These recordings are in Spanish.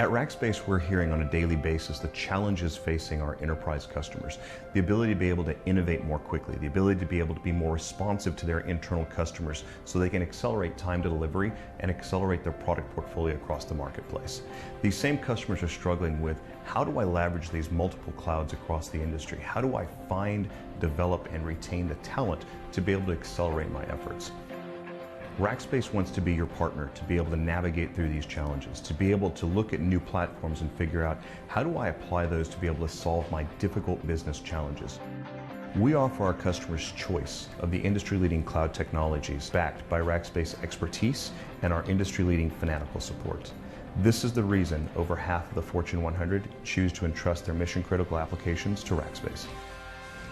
At Rackspace, we're hearing on a daily basis the challenges facing our enterprise customers, the ability to be able to innovate more quickly, the ability to be able to be more responsive to their internal customers so they can accelerate time to delivery and accelerate their product portfolio across the marketplace. These same customers are struggling with, how do I leverage these multiple clouds across the industry? How do I find, develop, and retain the talent to be able to accelerate my efforts? Rackspace wants to be your partner to be able to navigate through these challenges, to be able to look at new platforms and figure out, how do I apply those to be able to solve my difficult business challenges? We offer our customers choice of the industry-leading cloud technologies backed by Rackspace expertise and our industry-leading fanatical support. This is the reason over half of the Fortune 100 choose to entrust their mission-critical applications to Rackspace.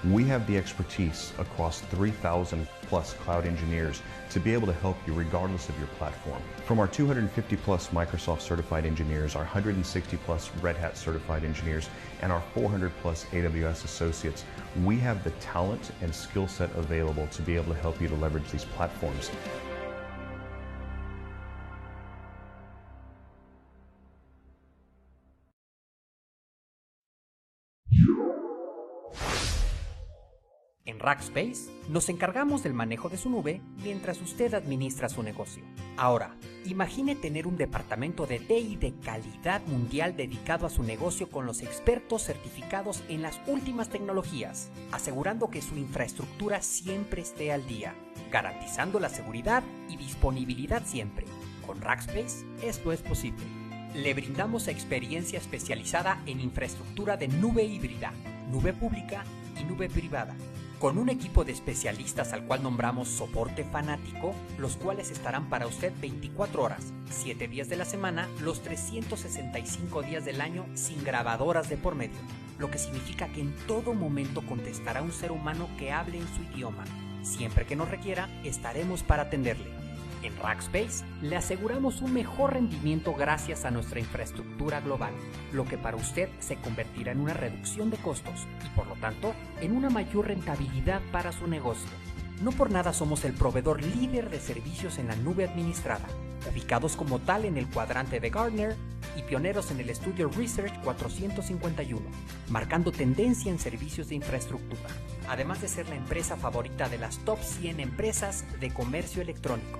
We have the expertise across 3,000 plus cloud engineers to be able to help you regardless of your platform. From our 250 plus Microsoft certified engineers, our 160 plus Red Hat certified engineers, and our 400 plus AWS associates, we have the talent and skill set available to be able to help you to leverage these platforms. En Rackspace nos encargamos del manejo de su nube mientras usted administra su negocio. Ahora, imagine tener un departamento de TI de calidad mundial dedicado a su negocio con los expertos certificados en las últimas tecnologías, asegurando que su infraestructura siempre esté al día, garantizando la seguridad y disponibilidad siempre. Con Rackspace esto es posible. Le brindamos experiencia especializada en infraestructura de nube híbrida, nube pública y nube privada, con un equipo de especialistas al cual nombramos soporte fanático, los cuales estarán para usted 24 horas, 7 días de la semana, los 365 días del año sin grabadoras de por medio, lo que significa que en todo momento contestará un ser humano que hable en su idioma. Siempre que nos requiera, estaremos para atenderle. En Rackspace le aseguramos un mejor rendimiento gracias a nuestra infraestructura global, lo que para usted se convertirá en una reducción de costos y por lo tanto en una mayor rentabilidad para su negocio. No por nada somos el proveedor líder de servicios en la nube administrada, ubicados como tal en el cuadrante de Gartner y pioneros en el estudio Research 451, marcando tendencia en servicios de infraestructura, además de ser la empresa favorita de las top 100 empresas de comercio electrónico.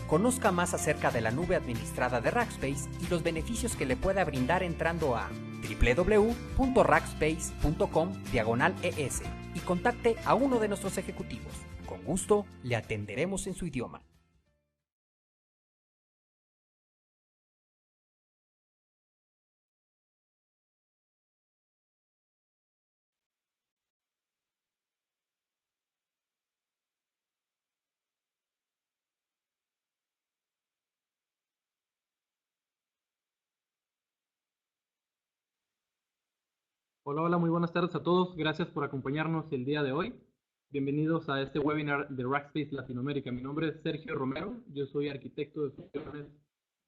Conozca más acerca de la nube administrada de Rackspace y los beneficios que le pueda brindar entrando a www.rackspace.com/ES y contacte a uno de nuestros ejecutivos. Con gusto le atenderemos en su idioma. Hola, hola, muy buenas tardes a todos. Gracias por acompañarnos el día de hoy. Bienvenidos a este webinar de Rackspace Latinoamérica. Mi nombre es Sergio Romero. Yo soy arquitecto de soluciones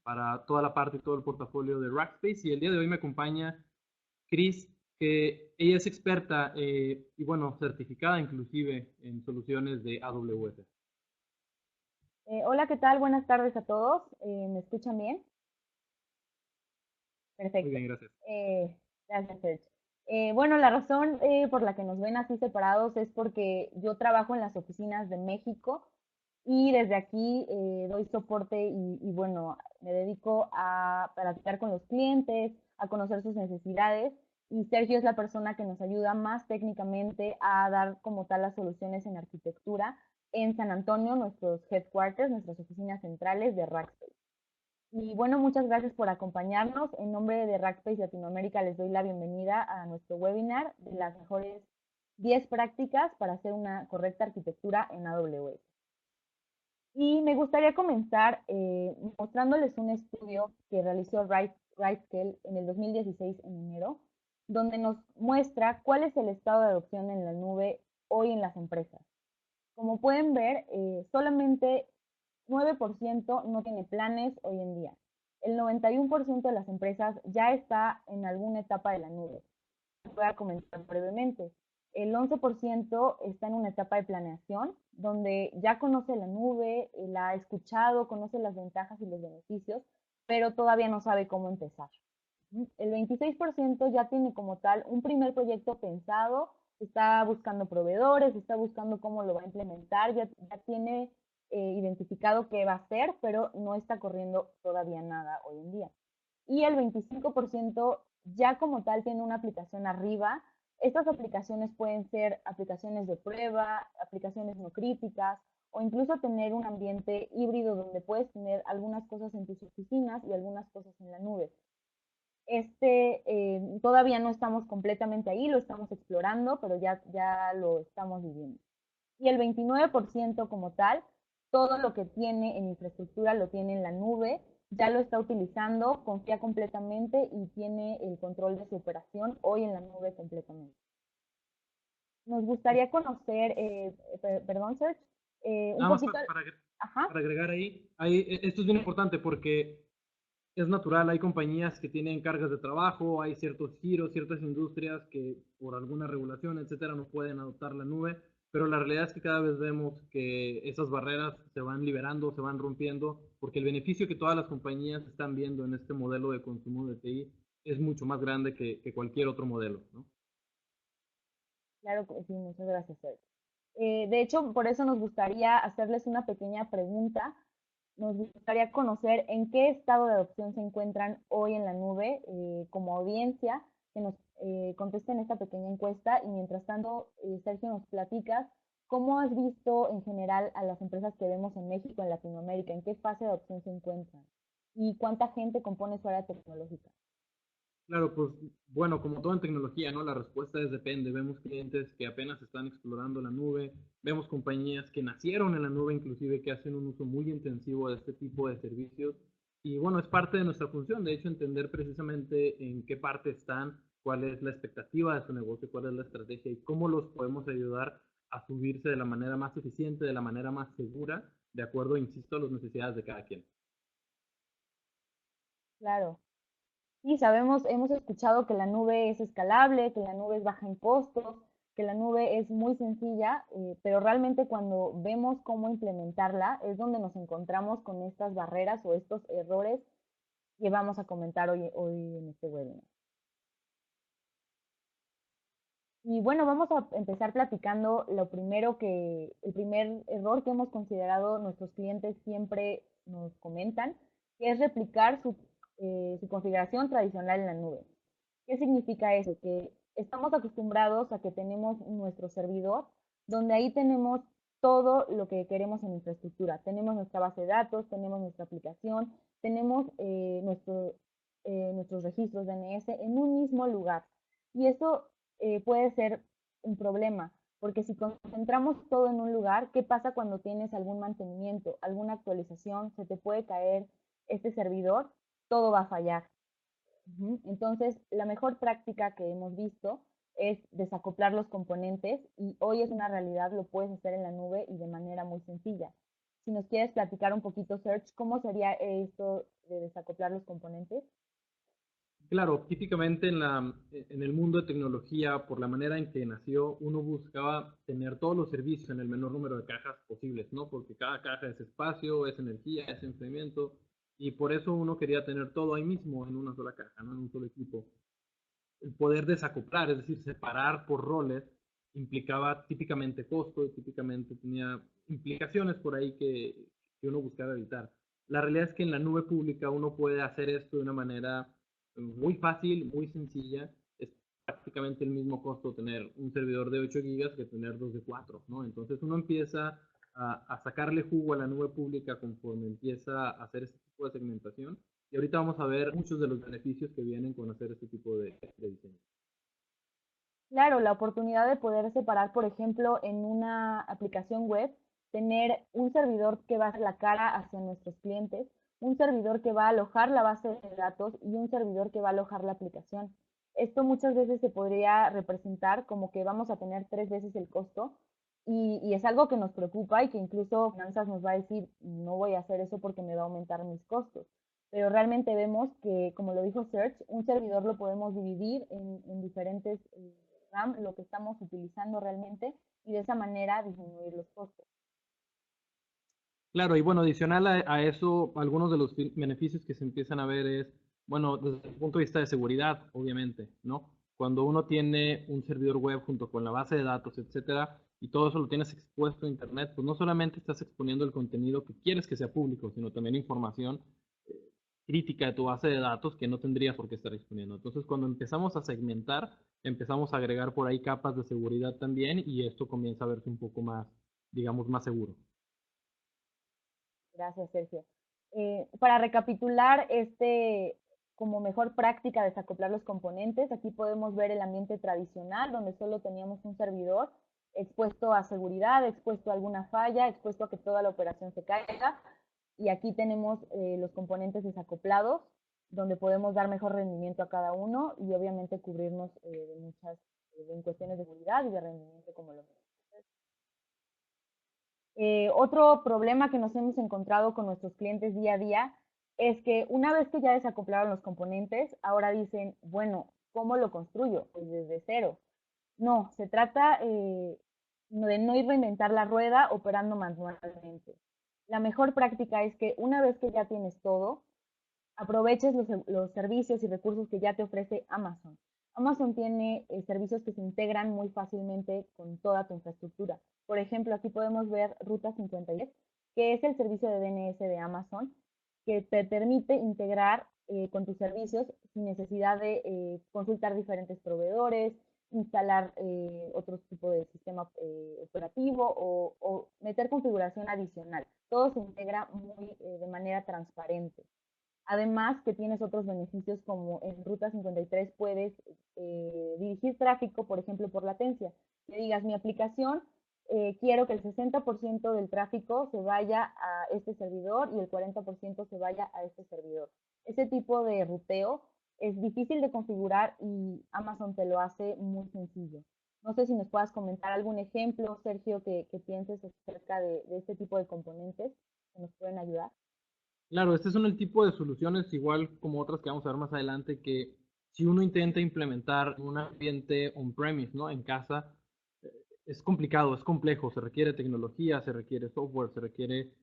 para toda la parte y todo el portafolio de Rackspace. Y el día de hoy me acompaña Chris, que ella es experta y bueno, certificada inclusive en soluciones de AWS. Hola, ¿qué tal? Buenas tardes a todos. ¿Me escuchan bien? Perfecto. Muy bien, gracias. Gracias, Sergio. Bueno, la razón por la que nos ven así separados es porque yo trabajo en las oficinas de México y desde aquí doy soporte y bueno, me dedico a platicar con los clientes, a conocer sus necesidades y Sergio es la persona que nos ayuda más técnicamente a dar como tal las soluciones en arquitectura en San Antonio, nuestros headquarters, nuestras oficinas centrales de Rackspace. Y bueno, muchas gracias por acompañarnos. En nombre de Rackspace Latinoamérica les doy la bienvenida a nuestro webinar de las mejores 10 prácticas para hacer una correcta arquitectura en AWS. Y me gustaría comenzar mostrándoles un estudio que realizó Rightscale en el 2016 en enero, donde nos muestra cuál es el estado de adopción en la nube hoy en las empresas. Como pueden ver, solamente 9% no tiene planes hoy en día. El 91% de las empresas ya está en alguna etapa de la nube. Voy a comentar brevemente. El 11% está en una etapa de planeación, donde ya conoce la nube, la ha escuchado, conoce las ventajas y los beneficios, pero todavía no sabe cómo empezar. El 26% ya tiene como tal un primer proyecto pensado, está buscando proveedores, está buscando cómo lo va a implementar, ya tiene identificado qué va a hacer, pero no está corriendo todavía nada hoy en día. Y el 25% ya como tal tiene una aplicación arriba. Estas aplicaciones pueden ser aplicaciones de prueba, aplicaciones no críticas, o incluso tener un ambiente híbrido donde puedes tener algunas cosas en tus oficinas y algunas cosas en la nube. Todavía no estamos completamente ahí, lo estamos explorando, pero ya lo estamos viviendo. Y el 29% como tal, todo lo que tiene en infraestructura lo tiene en la nube, ya lo está utilizando, confía completamente y tiene el control de su operación hoy en la nube completamente. Nos gustaría conocer, perdón, Serge, un Nada más poquito, ajá, para agregar esto es bien importante porque es natural, hay compañías que tienen cargas de trabajo, hay ciertos giros, ciertas industrias que por alguna regulación, etcétera, no pueden adoptar la nube, pero la realidad es que cada vez vemos que esas barreras se van liberando, se van rompiendo, porque el beneficio que todas las compañías están viendo en este modelo de consumo de TI es mucho más grande que cualquier otro modelo, ¿no? claro que sí, muchas gracias, Serge. De hecho, por eso nos gustaría hacerles una pequeña pregunta. Nos gustaría conocer en qué estado de adopción se encuentran hoy en la nube como audiencia, que nos contesten esta pequeña encuesta y mientras tanto, Sergio, nos platicas cómo has visto en general a las empresas que vemos en México, en Latinoamérica, en qué fase de adopción se encuentran y cuánta gente compone su área tecnológica. Claro, pues bueno, como todo en tecnología, ¿no? La respuesta es depende. Vemos clientes que apenas están explorando la nube, vemos compañías que nacieron en la nube, inclusive que hacen un uso muy intensivo de este tipo de servicios. Y bueno, es parte de nuestra función, de hecho, entender precisamente en qué parte están, cuál es la expectativa de su negocio, cuál es la estrategia y cómo los podemos ayudar a subirse de la manera más eficiente, de la manera más segura, de acuerdo, insisto, a las necesidades de cada quien. Claro. Sí, sabemos, hemos escuchado que la nube es escalable, que la nube es baja en costos, que la nube es muy sencilla, pero realmente cuando vemos cómo implementarla es donde nos encontramos con estas barreras o estos errores que vamos a comentar hoy en este webinar. Y bueno, vamos a empezar platicando el primer error que hemos considerado nuestros clientes siempre nos comentan, que es replicar su configuración tradicional en la nube. ¿Qué significa eso? Que estamos acostumbrados a que tenemos nuestro servidor, donde ahí tenemos todo lo que queremos en infraestructura. Tenemos nuestra base de datos, tenemos nuestra aplicación, tenemos nuestros registros DNS en un mismo lugar. Y eso puede ser un problema, porque si concentramos todo en un lugar, ¿qué pasa cuando tienes algún mantenimiento, alguna actualización? Se te puede caer este servidor, todo va a fallar. Entonces, la mejor práctica que hemos visto es desacoplar los componentes y hoy es una realidad, lo puedes hacer en la nube y de manera muy sencilla. Si nos quieres platicar un poquito, Serge, ¿cómo sería esto de desacoplar los componentes? Claro, típicamente en el mundo de tecnología, por la manera en que nació, uno buscaba tener todos los servicios en el menor número de cajas posibles, ¿no? Porque cada caja es espacio, es energía, es enfriamiento, y por eso uno quería tener todo ahí mismo, en una sola caja, ¿no? En un solo equipo. El poder desacoplar, es decir, separar por roles, implicaba típicamente costo y típicamente tenía implicaciones por ahí que uno buscaba evitar. La realidad es que en la nube pública uno puede hacer esto de una manera muy fácil, muy sencilla. Es prácticamente el mismo costo tener un servidor de 8 gigas que tener dos de 4, ¿no? Entonces uno empieza a sacarle jugo a la nube pública conforme empieza a hacer este tipo de segmentación. Y ahorita vamos a ver muchos de los beneficios que vienen con hacer este tipo de diseño. Claro, la oportunidad de poder separar, por ejemplo, en una aplicación web, tener un servidor que va a ser la cara hacia nuestros clientes, un servidor que va a alojar la base de datos y un servidor que va a alojar la aplicación. Esto muchas veces se podría representar como que vamos a tener 3 veces el costo y es algo que nos preocupa y que incluso Finanzas nos va a decir, no voy a hacer eso porque me va a aumentar mis costos. Pero realmente vemos que, como lo dijo Serge, un servidor lo podemos dividir en diferentes RAM, lo que estamos utilizando realmente, y de esa manera disminuir los costos. Claro, y bueno, adicional a eso, algunos de los beneficios que se empiezan a ver es Bueno, desde el punto de vista de seguridad, obviamente, ¿no? Cuando uno tiene un servidor web junto con la base de datos, etcétera, y todo eso lo tienes expuesto a Internet, pues no solamente estás exponiendo el contenido que quieres que sea público, sino también información crítica de tu base de datos que no tendrías por qué estar exponiendo. Entonces, cuando empezamos a segmentar, empezamos a agregar por ahí capas de seguridad también y esto comienza a verse un poco más, digamos, más seguro. Gracias, Sergio. Para recapitular, como mejor práctica desacoplar los componentes, aquí podemos ver el ambiente tradicional, donde solo teníamos un servidor expuesto a seguridad, expuesto a alguna falla, expuesto a que toda la operación se caiga. Y aquí tenemos los componentes desacoplados, donde podemos dar mejor rendimiento a cada uno y obviamente cubrirnos de muchas, en cuestiones de seguridad y de rendimiento, como lo mencioné. Otro problema que nos hemos encontrado con nuestros clientes día a día es que una vez que ya desacoplaron los componentes, ahora dicen, bueno, ¿cómo lo construyo? Pues desde cero. No, se trata de no ir reinventar la rueda operando manualmente. La mejor práctica es que una vez que ya tienes todo, aproveches los servicios y recursos que ya te ofrece Amazon. Amazon tiene servicios que se integran muy fácilmente con toda tu infraestructura. Por ejemplo, aquí podemos ver Ruta 53, que es el servicio de DNS de Amazon, que te permite integrar con tus servicios sin necesidad de consultar diferentes proveedores, instalar otro tipo de sistema operativo o meter configuración adicional. Todo se integra muy, de manera transparente. Además que tienes otros beneficios como en Ruta 53 puedes dirigir tráfico, por ejemplo, por latencia. Que digas, mi aplicación, quiero que el 60% del tráfico se vaya a este servidor y el 40% se vaya a este servidor. Ese tipo de ruteo es difícil de configurar y Amazon te lo hace muy sencillo. No sé si nos puedas comentar algún ejemplo, Sergio, que pienses acerca de este tipo de componentes que nos pueden ayudar. Claro, este son el tipo de soluciones, igual como otras que vamos a ver más adelante, que si uno intenta implementar un ambiente on-premise, ¿no? En casa, eh, es complicado, es complejo, se requiere tecnología, se requiere software, se requiere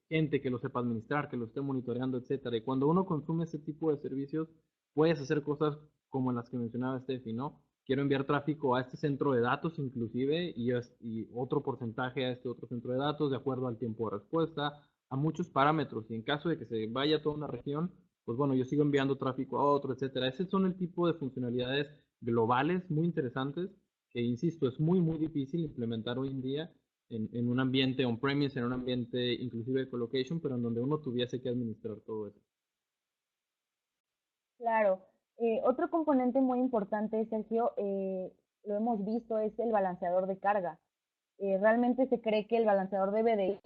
gente que lo sepa administrar, que lo esté monitoreando, etcétera. Y cuando uno consume ese tipo de servicios, puedes hacer cosas como las que mencionaba Steffi, ¿no? Quiero enviar tráfico a este centro de datos inclusive y otro porcentaje a este otro centro de datos de acuerdo al tiempo de respuesta, a muchos parámetros y en caso de que se vaya a toda una región, pues bueno, yo sigo enviando tráfico a otro, etcétera. Ese son el tipo de funcionalidades globales muy interesantes que, insisto, es muy, muy difícil implementar hoy en día en un ambiente on-premise, en un ambiente inclusive de colocation, pero en donde uno tuviese que administrar todo eso. Claro. Otro componente muy importante, Sergio, lo hemos visto, es el balanceador de carga. Realmente se cree que el balanceador debe de ir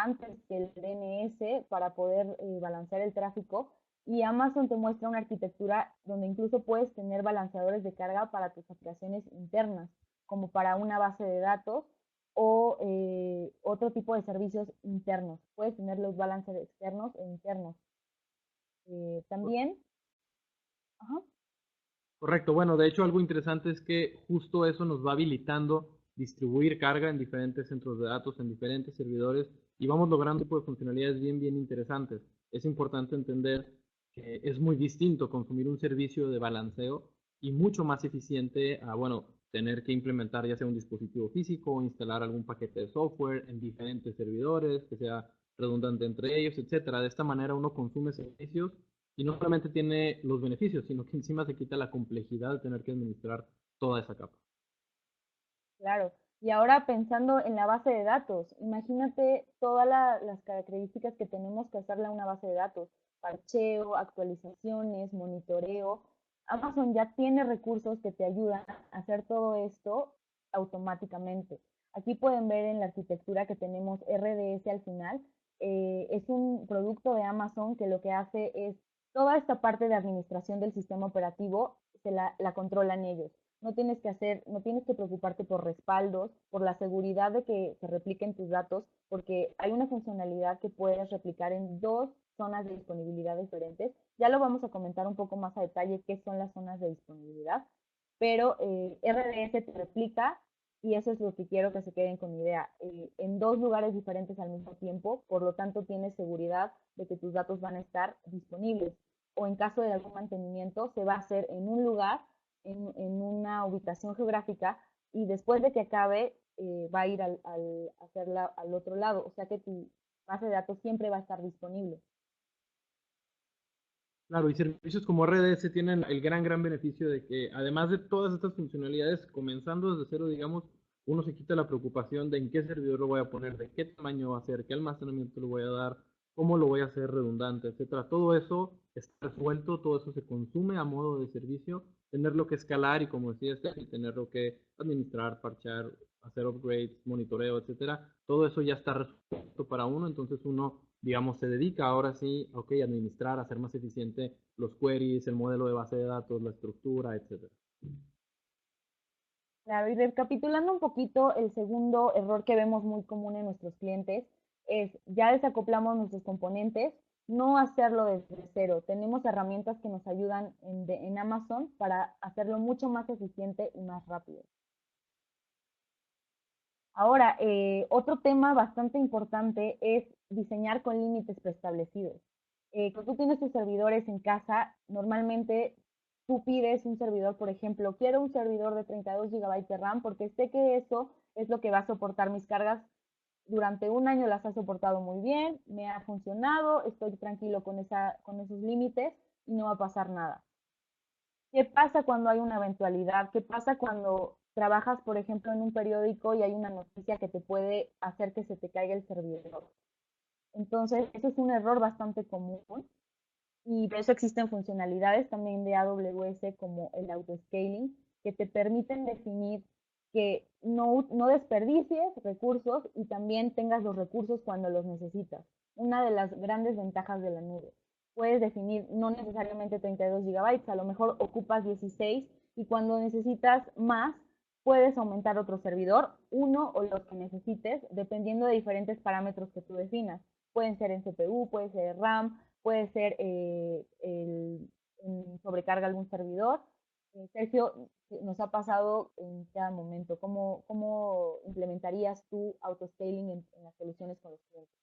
antes que el DNS para poder balancear el tráfico y Amazon te muestra una arquitectura donde incluso puedes tener balanceadores de carga para tus aplicaciones internas, como para una base de datos o otro tipo de servicios internos. Puedes tener los balanceadores externos e internos. También, ajá. Correcto, bueno, de hecho algo interesante es que justo eso nos va habilitando distribuir carga en diferentes centros de datos, en diferentes servidores y vamos logrando un tipo de funcionalidades bien, bien interesantes. Es importante entender que es muy distinto consumir un servicio de balanceo y mucho más eficiente a, bueno, tener que implementar ya sea un dispositivo físico o instalar algún paquete de software en diferentes servidores, que sea redundante entre ellos, etcétera. De esta manera uno consume servicios y no solamente tiene los beneficios, sino que encima se quita la complejidad de tener que administrar toda esa capa. Claro. Y ahora pensando en la base de datos, imagínate todas las características que tenemos que hacerle a una base de datos, parcheo, actualizaciones, monitoreo. Amazon ya tiene recursos que te ayudan a hacer todo esto automáticamente. Aquí pueden ver en la arquitectura que tenemos RDS al final. Es un producto de Amazon que lo que hace es toda esta parte de administración del sistema operativo la controlan ellos. No tienes que preocuparte por respaldos, por la seguridad de que se repliquen tus datos, porque hay una funcionalidad que puedes replicar en dos zonas de disponibilidad diferentes. Ya lo vamos a comentar un poco más a detalle qué son las zonas de disponibilidad, pero RDS te replica y eso es lo que quiero que se queden con mi idea, en dos lugares diferentes al mismo tiempo, por lo tanto tienes seguridad de que tus datos van a estar disponibles. o en caso de algún mantenimiento se va a hacer en un lugar, en una ubicación geográfica, y después de que acabe va a ir a hacerla al otro lado, o sea que tu base de datos siempre va a estar disponible. Claro, y servicios como RDS tienen el gran beneficio de que además de todas estas funcionalidades, comenzando desde cero, digamos, uno se quita la preocupación de en qué servidor lo voy a poner, de qué tamaño va a ser, qué almacenamiento le voy a dar, cómo lo voy a hacer redundante, etcétera. Todo eso está resuelto, todo eso se consume a modo de servicio, tenerlo que escalar y como decía y tenerlo que administrar, parchar, hacer upgrades, monitoreo, etcétera. Todo eso ya está resuelto para uno, entonces uno, digamos, se dedica ahora sí, ok, a administrar, a hacer más eficiente los queries, el modelo de base de datos, la estructura, etcétera. Claro, y recapitulando un poquito, el segundo error que vemos muy común en nuestros clientes es ya desacoplamos nuestros componentes, no hacerlo desde cero. Tenemos herramientas que nos ayudan en Amazon para hacerlo mucho más eficiente y más rápido. Ahora, otro tema bastante importante es diseñar con límites preestablecidos. Cuando tú tienes tus servidores en casa, normalmente tú pides un servidor, por ejemplo, quiero un servidor de 32 GB de RAM porque sé que eso es lo que va a soportar mis cargas. Durante un año las ha soportado muy bien, me ha funcionado, estoy tranquilo con esos límites y no va a pasar nada. ¿Qué pasa cuando hay una eventualidad? ¿Qué pasa cuando trabajas, por ejemplo, en un periódico y hay una noticia que te puede hacer que se te caiga el servidor? Entonces, ese es un error bastante común y por eso existen funcionalidades también de AWS como el autoscaling que te permiten definir que no desperdicies recursos y también tengas los recursos cuando los necesitas. Una de las grandes ventajas de la nube. Puedes definir no necesariamente 32 GB, a lo mejor ocupas 16 y cuando necesitas más, puedes aumentar otro servidor, uno o los que necesites, dependiendo de diferentes parámetros que tú definas. Pueden ser en CPU, puede ser RAM, puede ser en sobrecarga algún servidor. Sergio, nos ha pasado en cada momento. ¿Cómo implementarías tú autoscaling en las soluciones con los clientes?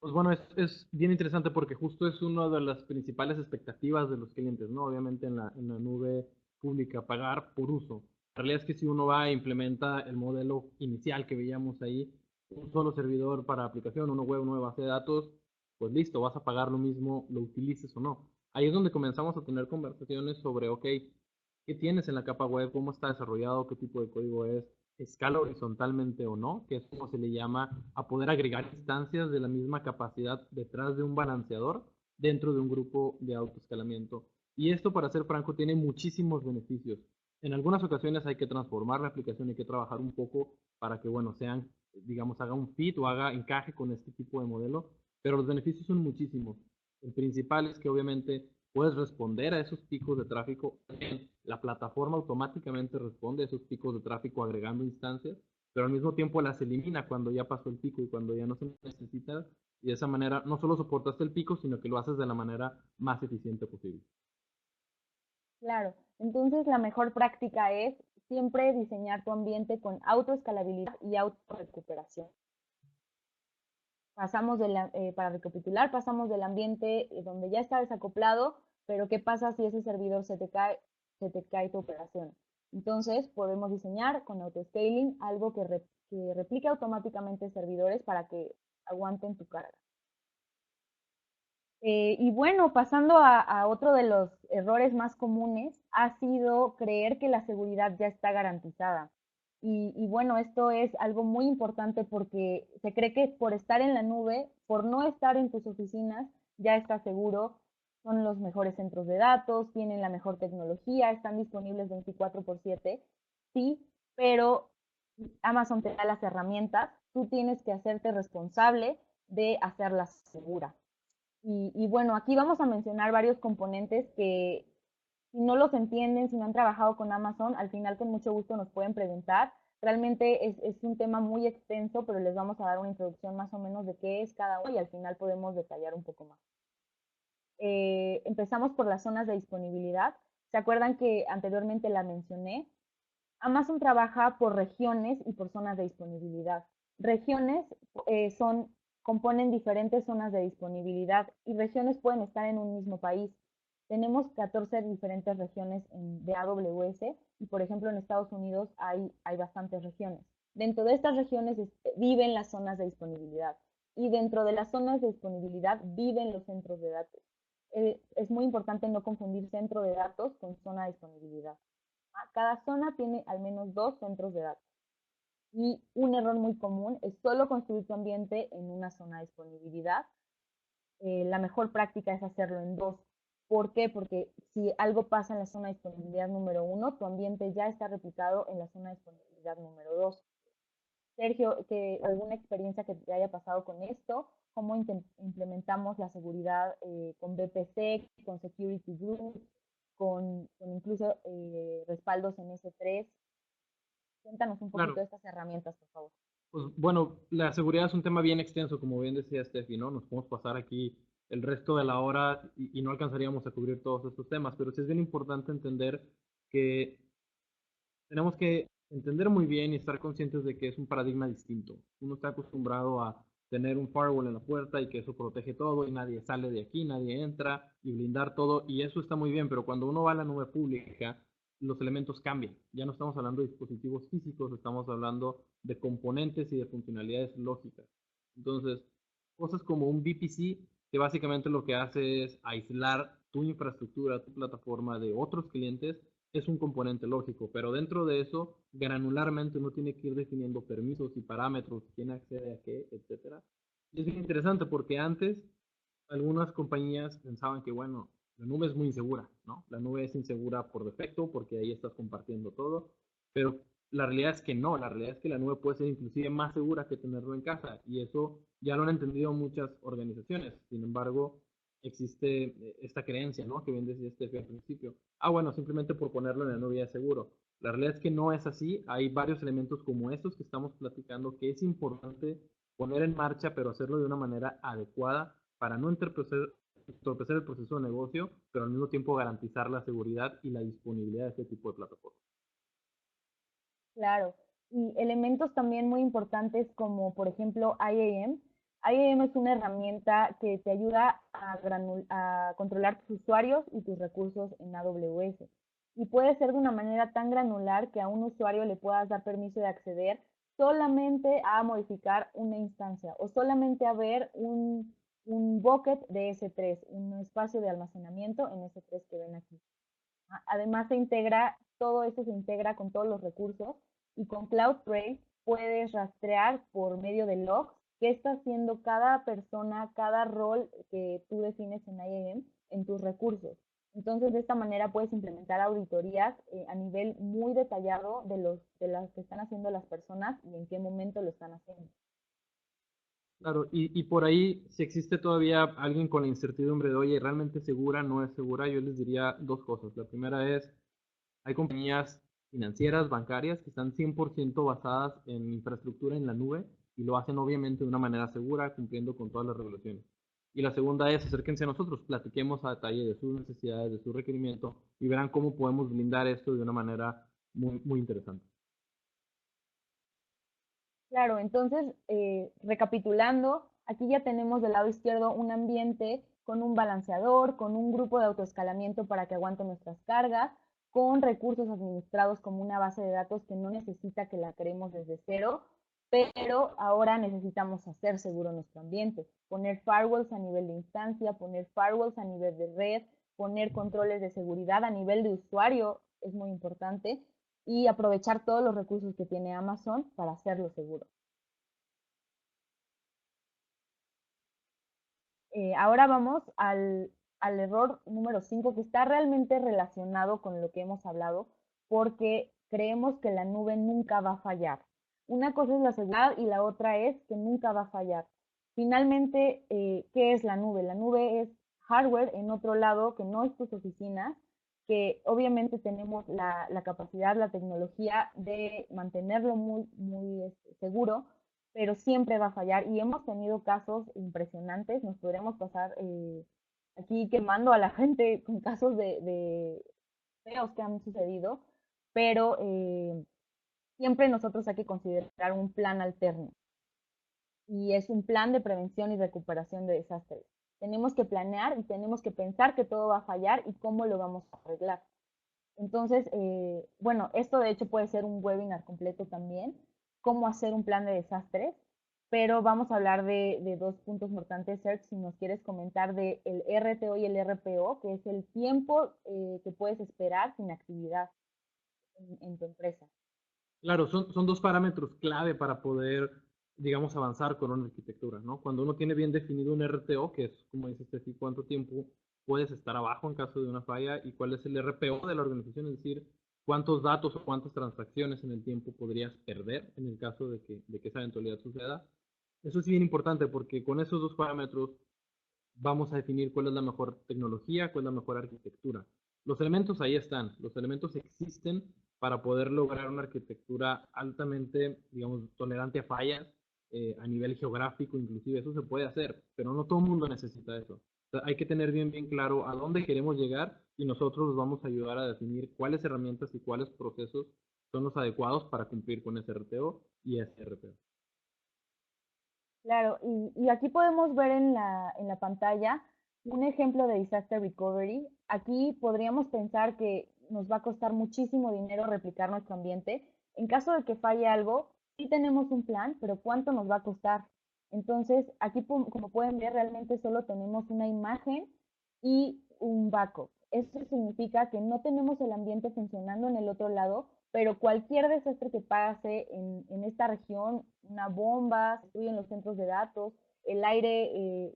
Pues bueno, es bien interesante porque justo es una de las principales expectativas de los clientes, ¿no? Obviamente en la nube pública, pagar por uso. La realidad es que si uno va e implementa el modelo inicial que veíamos ahí, un solo servidor para aplicación, uno web, una base de datos, pues listo, vas a pagar lo mismo, lo utilices o no. Ahí es donde comenzamos a tener conversaciones sobre, ok, ¿qué tienes en la capa web? ¿Cómo está desarrollado? ¿Qué tipo de código es? ¿Escala horizontalmente o no? Que es como se le llama a poder agregar instancias de la misma capacidad detrás de un balanceador dentro de un grupo de autoescalamiento. Y esto, para ser franco, tiene muchísimos beneficios. En algunas ocasiones hay que transformar la aplicación, hay que trabajar un poco para que, bueno, sean, digamos, haga un fit o haga encaje con este tipo de modelo, pero los beneficios son muchísimos. El principal es que obviamente puedes responder a esos picos de tráfico. La plataforma automáticamente responde a esos picos de tráfico agregando instancias, pero al mismo tiempo las elimina cuando ya pasó el pico y cuando ya no se necesita. Y de esa manera no solo soportaste el pico, sino que lo haces de la manera más eficiente posible. Claro, entonces la mejor práctica es siempre diseñar tu ambiente con autoescalabilidad y autorrecuperación. Para recapitular, pasamos del ambiente donde ya está desacoplado, pero ¿qué pasa si ese servidor se te cae tu operación? Entonces podemos diseñar con autoscaling algo que replique automáticamente servidores para que aguanten tu carga. Y bueno, pasando a otro de los errores más comunes, ha sido creer que la seguridad ya está garantizada. Y bueno, esto es algo muy importante porque se cree que por estar en la nube, por no estar en tus oficinas, ya está seguro, son los mejores centros de datos, tienen la mejor tecnología, están disponibles 24/7, sí, pero Amazon te da las herramientas, tú tienes que hacerte responsable de hacerlas seguras. Y bueno, aquí vamos a mencionar varios componentes que si no los entienden, si no han trabajado con Amazon, al final con mucho gusto nos pueden preguntar. Realmente es un tema muy extenso, pero les vamos a dar una introducción más o menos de qué es cada uno y al final podemos detallar un poco más. Empezamos por las zonas de disponibilidad. ¿Se acuerdan que anteriormente la mencioné? Amazon trabaja por regiones y por zonas de disponibilidad. Regiones componen diferentes zonas de disponibilidad y regiones pueden estar en un mismo país. Tenemos 14 diferentes regiones de AWS y, por ejemplo, en Estados Unidos hay bastantes regiones. Dentro de estas regiones viven las zonas de disponibilidad y dentro de las zonas de disponibilidad viven los centros de datos. Es muy importante no confundir centro de datos con zona de disponibilidad. Cada zona tiene al menos 2 centros de datos. Y un error muy común es solo construir tu ambiente en una zona de disponibilidad. La mejor práctica es hacerlo en 2. ¿Por qué? Porque si algo pasa en la zona de disponibilidad número 1, tu ambiente ya está replicado en la zona de disponibilidad número 2. Sergio, ¿alguna experiencia que te haya pasado con esto? ¿Cómo implementamos la seguridad con VPC, con Security Group, con incluso respaldos en S3? Cuéntanos un poquito Claro, de estas herramientas, por favor. pues bueno, la seguridad es un tema bien extenso, como bien decía Steffi, ¿no? Nos podemos pasar aquí el resto de la hora y no alcanzaríamos a cubrir todos estos temas, pero sí es bien importante entender que tenemos que entender muy bien y estar conscientes de que es un paradigma distinto. Uno está acostumbrado a tener un firewall en la puerta y que eso protege todo y nadie sale de aquí, nadie entra y blindar todo y eso está muy bien, pero cuando uno va a la nube pública, los elementos cambian. Ya no estamos hablando de dispositivos físicos, estamos hablando de componentes y de funcionalidades lógicas. Entonces, cosas como un VPC, que básicamente lo que hace es aislar tu infraestructura, tu plataforma de otros clientes, es un componente lógico, pero dentro de eso, granularmente uno tiene que ir definiendo permisos y parámetros, quién accede a qué, etcétera. Y es bien interesante porque antes algunas compañías pensaban que, bueno, la nube es muy insegura, ¿no? La nube es insegura por defecto porque ahí estás compartiendo todo, pero la realidad es que no, la realidad es que la nube puede ser inclusive más segura que tenerlo en casa y eso ya lo han entendido muchas organizaciones. Sin embargo, existe esta creencia, ¿no? Que bien decía Steffi al principio. Ah, bueno, simplemente por ponerlo en la nube ya es seguro. La realidad es que no es así. Hay varios elementos como estos que estamos platicando que es importante poner en marcha, pero hacerlo de una manera adecuada para no entorpecer el proceso de negocio, pero al mismo tiempo garantizar la seguridad y la disponibilidad de este tipo de plataformas. Claro. Y elementos también muy importantes como, por ejemplo, IAM. IAM es una herramienta que te ayuda a controlar tus usuarios y tus recursos en AWS. Y puede ser de una manera tan granular que a un usuario le puedas dar permiso de acceder solamente a modificar una instancia o solamente a ver un bucket de S3, un espacio de almacenamiento en S3 que ven aquí. Además, todo esto se integra con todos los recursos y con CloudTrail puedes rastrear por medio de logs qué está haciendo cada persona, cada rol que tú defines en IAM en tus recursos. Entonces, de esta manera puedes implementar auditorías a nivel muy detallado de las que están haciendo las personas y en qué momento lo están haciendo. Claro, y por ahí, si existe todavía alguien con la incertidumbre de, oye, ¿realmente segura, no es segura? Yo les diría dos cosas. La primera es, hay compañías financieras, bancarias, que están 100% basadas en infraestructura en la nube y lo hacen obviamente de una manera segura, cumpliendo con todas las regulaciones. Y la segunda es, acérquense a nosotros, platiquemos a detalle de sus necesidades, de su requerimiento y verán cómo podemos blindar esto de una manera muy, muy interesante. Claro, entonces, recapitulando, aquí ya tenemos del lado izquierdo un ambiente con un balanceador, con un grupo de autoescalamiento para que aguante nuestras cargas, con recursos administrados como una base de datos que no necesita que la creemos desde cero, pero ahora necesitamos hacer seguro nuestro ambiente, poner firewalls a nivel de instancia, poner firewalls a nivel de red, poner controles de seguridad a nivel de usuario, es muy importante, y aprovechar todos los recursos que tiene Amazon para hacerlo seguro. Ahora vamos al error número 5 que está realmente relacionado con lo que hemos hablado, porque creemos que la nube nunca va a fallar. Una cosa es la seguridad y la otra es que nunca va a fallar. Finalmente, ¿qué es la nube? La nube es hardware en otro lado que no es tus oficinas, que obviamente tenemos la capacidad, la tecnología de mantenerlo muy seguro, pero siempre va a fallar. Y hemos tenido casos impresionantes, nos podríamos pasar aquí quemando a la gente con casos de feos que han sucedido, pero siempre nosotros hay que considerar un plan alterno y es un plan de prevención y recuperación de desastres. Tenemos que planear y tenemos que pensar que todo va a fallar y cómo lo vamos a arreglar. Entonces, bueno, esto de hecho puede ser un webinar completo también, cómo hacer un plan de desastres, pero vamos a hablar de dos puntos importantes, Serge, si nos quieres comentar de el RTO y el RPO, que es el tiempo que puedes esperar sin actividad en tu empresa. Claro, son dos parámetros clave para poder, digamos, avanzar con una arquitectura, ¿no? Cuando uno tiene bien definido un RTO, que es, como dices, decir, cuánto tiempo puedes estar abajo en caso de una falla y cuál es el RPO de la organización, es decir, cuántos datos o cuántas transacciones en el tiempo podrías perder en el caso de que esa eventualidad suceda. Eso es bien importante porque con esos dos parámetros vamos a definir cuál es la mejor tecnología, cuál es la mejor arquitectura. Los elementos ahí están, los elementos existen para poder lograr una arquitectura altamente, digamos, tolerante a fallas, a nivel geográfico, inclusive eso se puede hacer, pero no todo el mundo necesita eso. O sea, hay que tener bien claro a dónde queremos llegar y nosotros los vamos a ayudar a definir cuáles herramientas y cuáles procesos son los adecuados para cumplir con ese RTO y ese RPO. Claro, y aquí podemos ver en la pantalla un ejemplo de disaster recovery. Aquí podríamos pensar que nos va a costar muchísimo dinero replicar nuestro ambiente. En caso de que falle algo, sí tenemos un plan, pero ¿cuánto nos va a costar? Entonces, aquí como pueden ver, realmente solo tenemos una imagen y un backup. Eso significa que no tenemos el ambiente funcionando en el otro lado, pero cualquier desastre que pase en esta región, una bomba, se destruyen los centros de datos, el aire,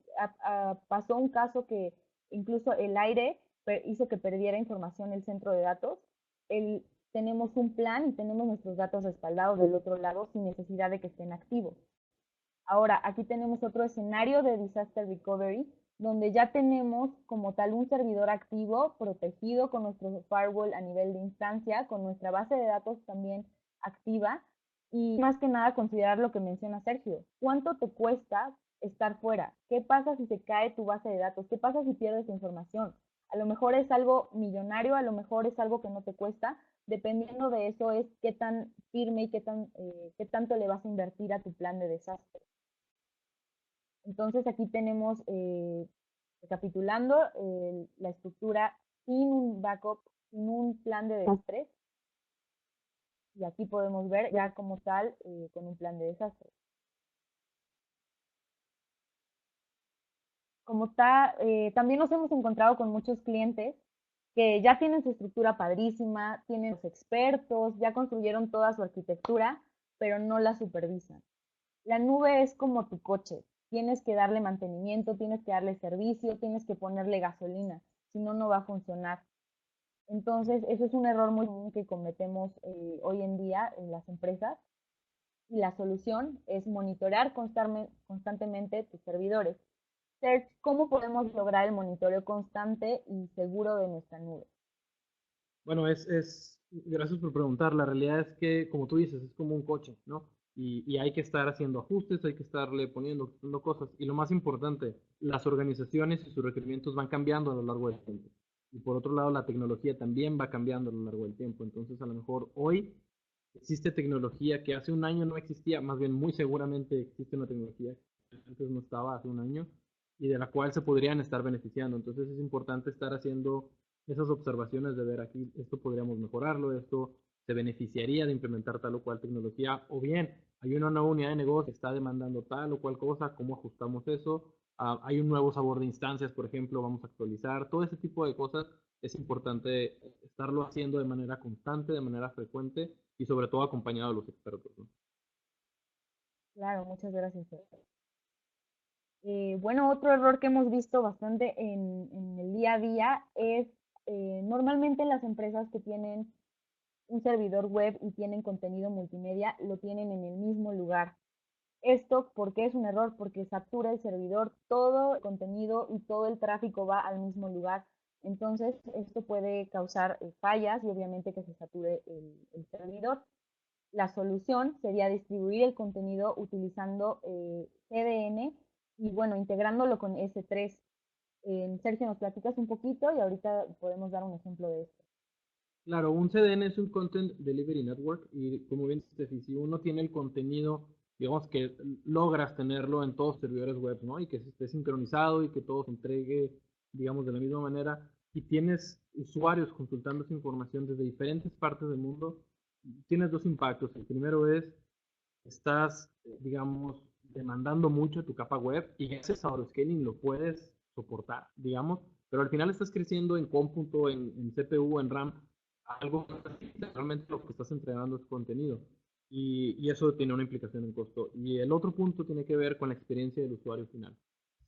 pasó un caso que incluso el aire hizo que perdiera información el centro de datos, el, tenemos un plan y tenemos nuestros datos respaldados del otro lado sin necesidad de que estén activos. Ahora, aquí tenemos otro escenario de disaster recovery, donde ya tenemos como tal un servidor activo, protegido con nuestro firewall a nivel de instancia, con nuestra base de datos también activa, y más que nada considerar lo que menciona Sergio. ¿Cuánto te cuesta estar fuera? ¿Qué pasa si se cae tu base de datos? ¿Qué pasa si pierdes información? A lo mejor es algo millonario, a lo mejor es algo que no te cuesta. Dependiendo de eso es qué tan firme y qué tanto le vas a invertir a tu plan de desastre. Entonces aquí tenemos, recapitulando, la estructura sin un backup, sin un plan de desastre. Y aquí podemos ver ya como tal con un plan de desastre. Como tal, también nos hemos encontrado con muchos clientes que ya tienen su estructura padrísima, tienen los expertos, ya construyeron toda su arquitectura, pero no la supervisan. La nube es como tu coche. Tienes que darle mantenimiento, tienes que darle servicio, tienes que ponerle gasolina. Si no, no va a funcionar. Entonces, eso es un error muy común que cometemos hoy en día en las empresas. Y la solución es monitorear constantemente tus servidores. Serge, ¿cómo podemos lograr el monitoreo constante y seguro de nuestra nube? Bueno, gracias por preguntar. La realidad es que, como tú dices, es como un coche, ¿no? Y hay que estar haciendo ajustes, hay que estarle poniendo cosas. Y lo más importante, las organizaciones y sus requerimientos van cambiando a lo largo del tiempo. Y por otro lado, la tecnología también va cambiando a lo largo del tiempo. Entonces, a lo mejor hoy existe tecnología que hace un año no existía, más bien muy seguramente existe una tecnología que antes no estaba hace un año y de la cual se podrían estar beneficiando. Entonces, es importante estar haciendo esas observaciones de ver aquí, esto podríamos mejorarlo, esto se beneficiaría de implementar tal o cual tecnología, o bien hay una nueva unidad de negocio que está demandando tal o cual cosa, cómo ajustamos eso, hay un nuevo sabor de instancias, por ejemplo, vamos a actualizar, todo ese tipo de cosas es importante estarlo haciendo de manera constante, de manera frecuente y sobre todo acompañado de los expertos, ¿no? Claro, muchas gracias. Bueno, otro error que hemos visto bastante en el día a día es normalmente las empresas que tienen un servidor web y tienen contenido multimedia lo tienen en el mismo lugar. Esto, ¿por qué es un error? Porque satura el servidor, todo el contenido y todo el tráfico va al mismo lugar. Entonces, esto puede causar fallas y obviamente que se sature el servidor. La solución sería distribuir el contenido utilizando CDN y bueno, integrándolo con S3. Sergio, nos platicas un poquito y ahorita podemos dar un ejemplo de esto. Claro, un CDN es un Content Delivery Network y como bien dices, si uno tiene el contenido digamos que logras tenerlo en todos los servidores web, ¿no? Y que esté sincronizado y que todo se entregue, digamos, de la misma manera. Y tienes usuarios consultando esa información desde diferentes partes del mundo. Tienes dos impactos. El primero es, estás, digamos, demandando mucho tu capa web y ese autoscaling lo puedes soportar, digamos, pero al final estás creciendo en cómputo, en CPU, en RAM, algo que realmente lo que estás entregando es contenido y eso tiene una implicación en costo. Y el otro punto tiene que ver con la experiencia del usuario final.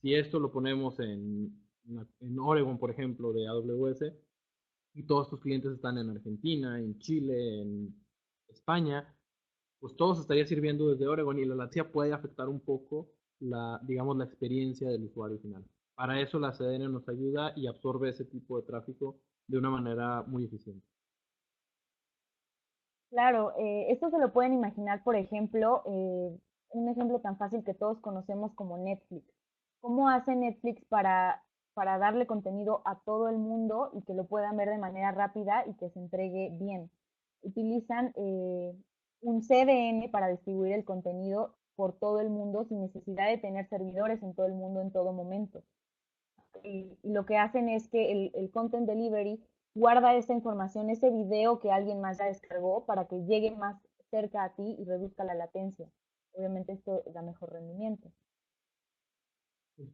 Si esto lo ponemos en Oregon, por ejemplo, de AWS, y todos tus clientes están en Argentina, en Chile, en España, pues todo se estaría sirviendo desde Oregon y la latencia puede afectar un poco digamos, la experiencia del usuario final. Para eso la CDN nos ayuda y absorbe ese tipo de tráfico de una manera muy eficiente. Claro, esto se lo pueden imaginar, por ejemplo, un ejemplo tan fácil que todos conocemos como Netflix. ¿Cómo hace Netflix para darle contenido a todo el mundo y que lo puedan ver de manera rápida y que se entregue bien? Utilizan un CDN para distribuir el contenido por todo el mundo sin necesidad de tener servidores en todo el mundo en todo momento. Y lo que hacen es que el content delivery guarda esa información, ese video que alguien más ya descargó para que llegue más cerca a ti y reduzca la latencia. Obviamente esto da mejor rendimiento.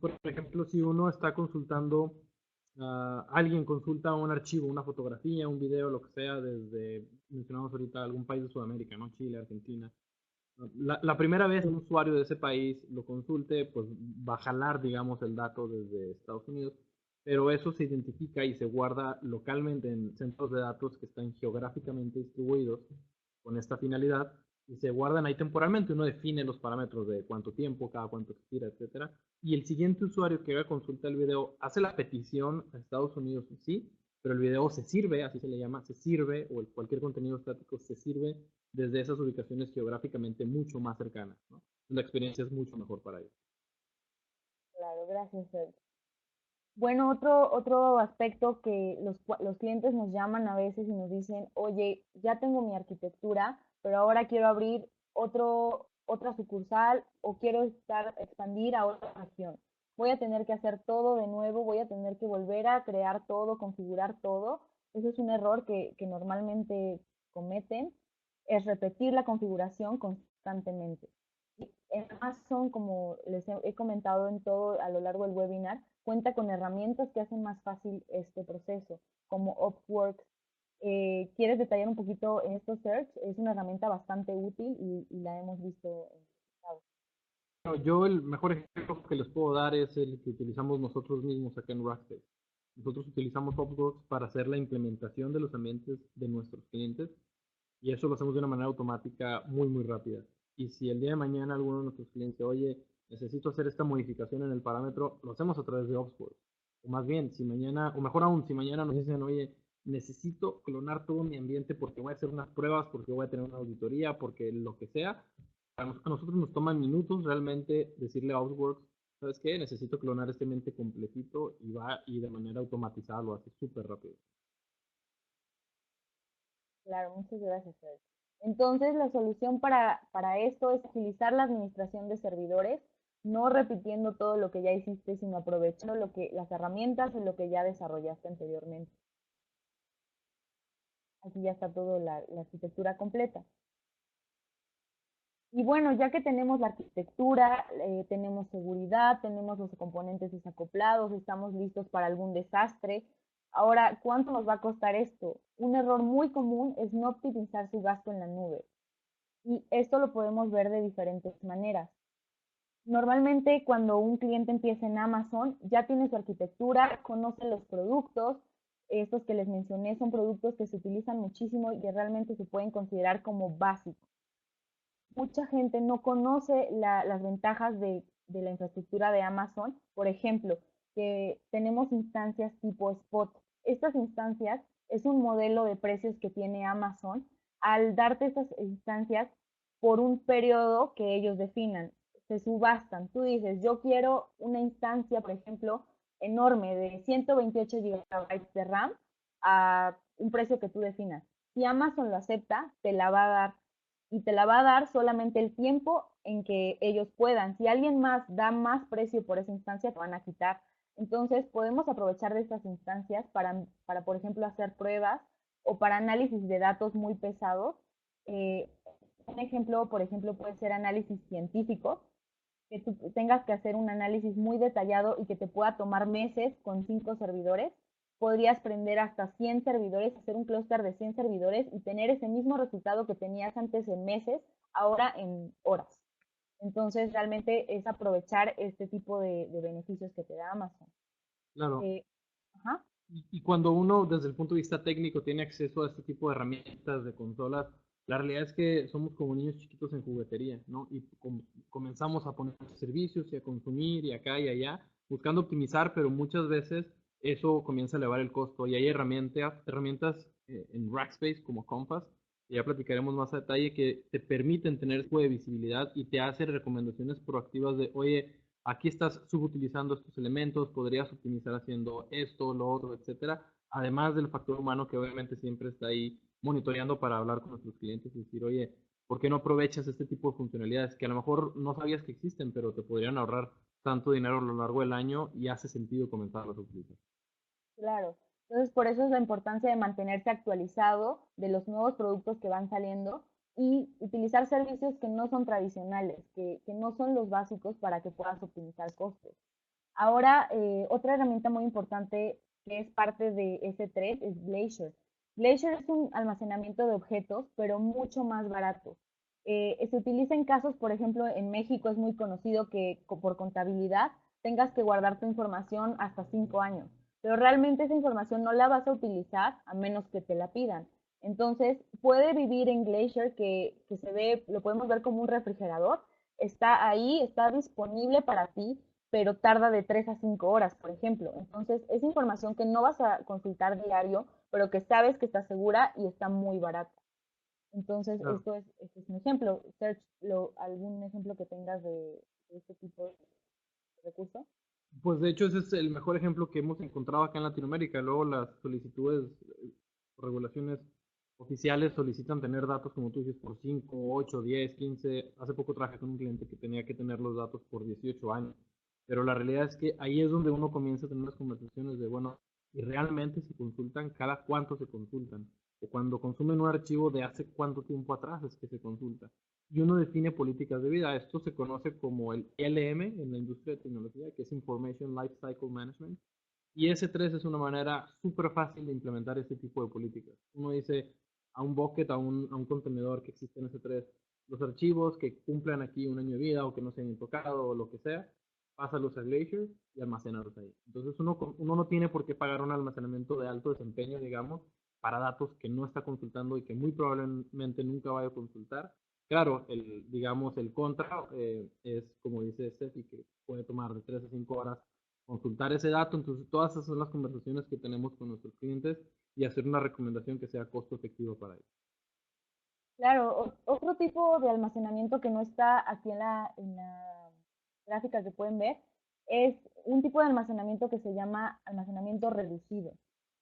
Por ejemplo, si uno está consultando, alguien consulta un archivo, una fotografía, un video, lo que sea, desde, mencionamos ahorita, algún país de Sudamérica, ¿no? Chile, Argentina. La primera vez un usuario de ese país lo consulte, pues va a jalar, digamos, el dato desde Estados Unidos, pero eso se identifica y se guarda localmente en centros de datos que están geográficamente distribuidos con esta finalidad y se guardan ahí temporalmente. Uno define los parámetros de cuánto tiempo, cada cuánto expira, etcétera. Y el siguiente usuario que haga consulta el video hace la petición a Estados Unidos, sí, pero el video se sirve, así se le llama, se sirve, o cualquier contenido estático se sirve desde esas ubicaciones geográficamente mucho más cercanas, ¿no? La experiencia es mucho mejor para ellos. Claro, gracias, Sergio. Bueno, otro aspecto que los clientes nos llaman a veces y nos dicen, oye, ya tengo mi arquitectura, pero ahora quiero abrir otra sucursal o quiero expandir a otra región. Voy a tener que hacer todo de nuevo, voy a tener que volver a crear todo, configurar todo. Eso es un error que normalmente cometen, es repetir la configuración constantemente. En Amazon, como les he comentado en todo a lo largo del webinar, cuenta con herramientas que hacen más fácil este proceso, como Upwork. ¿Quieres detallar un poquito en esto, Search? Es una herramienta bastante útil y la hemos visto en resultados. Bueno, yo el mejor ejemplo que les puedo dar es el que utilizamos nosotros mismos acá en Rackspace. Nosotros utilizamos Upworks para hacer la implementación de los ambientes de nuestros clientes y eso lo hacemos de una manera automática muy, muy rápida. Y si el día de mañana alguno de nuestros clientes, oye, necesito hacer esta modificación en el parámetro, lo hacemos a través de Upworks. O más bien, si mañana, o mejor aún, si mañana nos dicen, oye, necesito clonar todo mi ambiente porque voy a hacer unas pruebas, porque voy a tener una auditoría, porque lo que sea, a nosotros nos toma minutos realmente decirle a Outworks, ¿sabes qué? Necesito clonar este ambiente completito y va y de manera automatizada lo hace súper rápido. Claro, muchas gracias, Sergio. Entonces, la solución para esto es utilizar la administración de servidores, no repitiendo todo lo que ya hiciste, sino aprovechando las herramientas y lo que ya desarrollaste anteriormente. Aquí ya está toda la arquitectura completa. Y bueno, ya que tenemos la arquitectura, tenemos seguridad, tenemos los componentes desacoplados, estamos listos para algún desastre. Ahora, ¿cuánto nos va a costar esto? Un error muy común es no optimizar su gasto en la nube. Y esto lo podemos ver de diferentes maneras. Normalmente cuando un cliente empieza en Amazon, ya tiene su arquitectura, conoce los productos. Estos que les mencioné son productos que se utilizan muchísimo y que realmente se pueden considerar como básicos. Mucha gente no conoce las ventajas de la infraestructura de Amazon. Por ejemplo, que tenemos instancias tipo spot. Estas instancias es un modelo de precios que tiene Amazon al darte estas instancias por un periodo que ellos definan. Se subastan. Tú dices, yo quiero una instancia, por ejemplo, enorme de 128 GB de RAM a un precio que tú definas. Si Amazon lo acepta, te la va a dar y te la va a dar solamente el tiempo en que ellos puedan. Si alguien más da más precio por esa instancia, te van a quitar. Entonces, podemos aprovechar de estas instancias por ejemplo, hacer pruebas o para análisis de datos muy pesados. Eh, un ejemplo, por ejemplo, puede ser análisis científico, que tú tengas que hacer un análisis muy detallado y que te pueda tomar meses con 5 servidores. Podrías prender hasta 100 servidores, hacer un clúster de 100 servidores y tener ese mismo resultado que tenías antes en meses, ahora en horas. Entonces, realmente es aprovechar este tipo de beneficios que te da Amazon. Claro. Ajá. Y cuando uno, desde el punto de vista técnico, tiene acceso a este tipo de herramientas, de consolas, la realidad es que somos como niños chiquitos en juguetería, ¿no? Y comenzamos a poner servicios y a consumir y acá y allá, buscando optimizar, pero muchas veces eso comienza a elevar el costo. Y hay herramientas en Rackspace como Compass, que ya platicaremos más a detalle, que te permiten tener tipo de visibilidad y te hacen recomendaciones proactivas de, oye, aquí estás subutilizando estos elementos, podrías optimizar haciendo esto, lo otro, etcétera. Además del factor humano que obviamente siempre está ahí monitoreando para hablar con nuestros clientes y decir, oye, ¿por qué no aprovechas este tipo de funcionalidades que a lo mejor no sabías que existen, pero te podrían ahorrar tanto dinero a lo largo del año y hace sentido comenzarlos a utilizar? Claro. Entonces, por eso es la importancia de mantenerse actualizado de los nuevos productos que van saliendo y utilizar servicios que no son tradicionales, que no son los básicos para que puedas optimizar costos. Ahora, otra herramienta muy importante que es parte de S3 es Glacier. Glacier es un almacenamiento de objetos, pero mucho más barato. Se utiliza en casos, por ejemplo, en México es muy conocido que por contabilidad tengas que guardar tu información hasta 5 años, pero realmente esa información no la vas a utilizar a menos que te la pidan. Entonces, puede vivir en Glacier que se ve, lo podemos ver como un refrigerador, está ahí, está disponible para ti, pero tarda de 3 a 5 horas, por ejemplo. Entonces, es información que no vas a consultar diario, pero que sabes que está segura y está muy barata. Entonces, Claro. esto es un ejemplo. Search, algún ejemplo que tengas de este tipo de recurso. Pues de hecho ese es el mejor ejemplo que hemos encontrado acá en Latinoamérica. Luego las solicitudes o regulaciones oficiales solicitan tener datos, como tú dices, por 5, 8, 10, 15. Hace poco trabajé con un cliente que tenía que tener los datos por 18 años. Pero la realidad es que ahí es donde uno comienza a tener las conversaciones de, bueno, y realmente se consultan, cada cuánto se consultan. O cuando consumen un archivo de hace cuánto tiempo atrás es que se consulta y uno define políticas de vida. Esto se conoce como el ILM en la industria de tecnología, que es Information Lifecycle Management. Y S3 es una manera súper fácil de implementar este tipo de políticas. Uno dice a un bucket, a un contenedor que existe en S3, los archivos que cumplan aquí un año de vida o que no se hayan tocado o lo que sea, pásalos a Glacier y almacénalos ahí. Entonces uno no tiene por qué pagar un almacenamiento de alto desempeño, digamos, para datos que no está consultando y que muy probablemente nunca vaya a consultar. Claro, digamos, el contra es, como dice Steffi, que puede tomar de 3 a 5 horas consultar ese dato. Entonces, todas esas son las conversaciones que tenemos con nuestros clientes y hacer una recomendación que sea costo efectivo para ellos. Claro, otro tipo de almacenamiento que no está aquí en la gráfica que pueden ver es un tipo de almacenamiento que se llama almacenamiento reducido.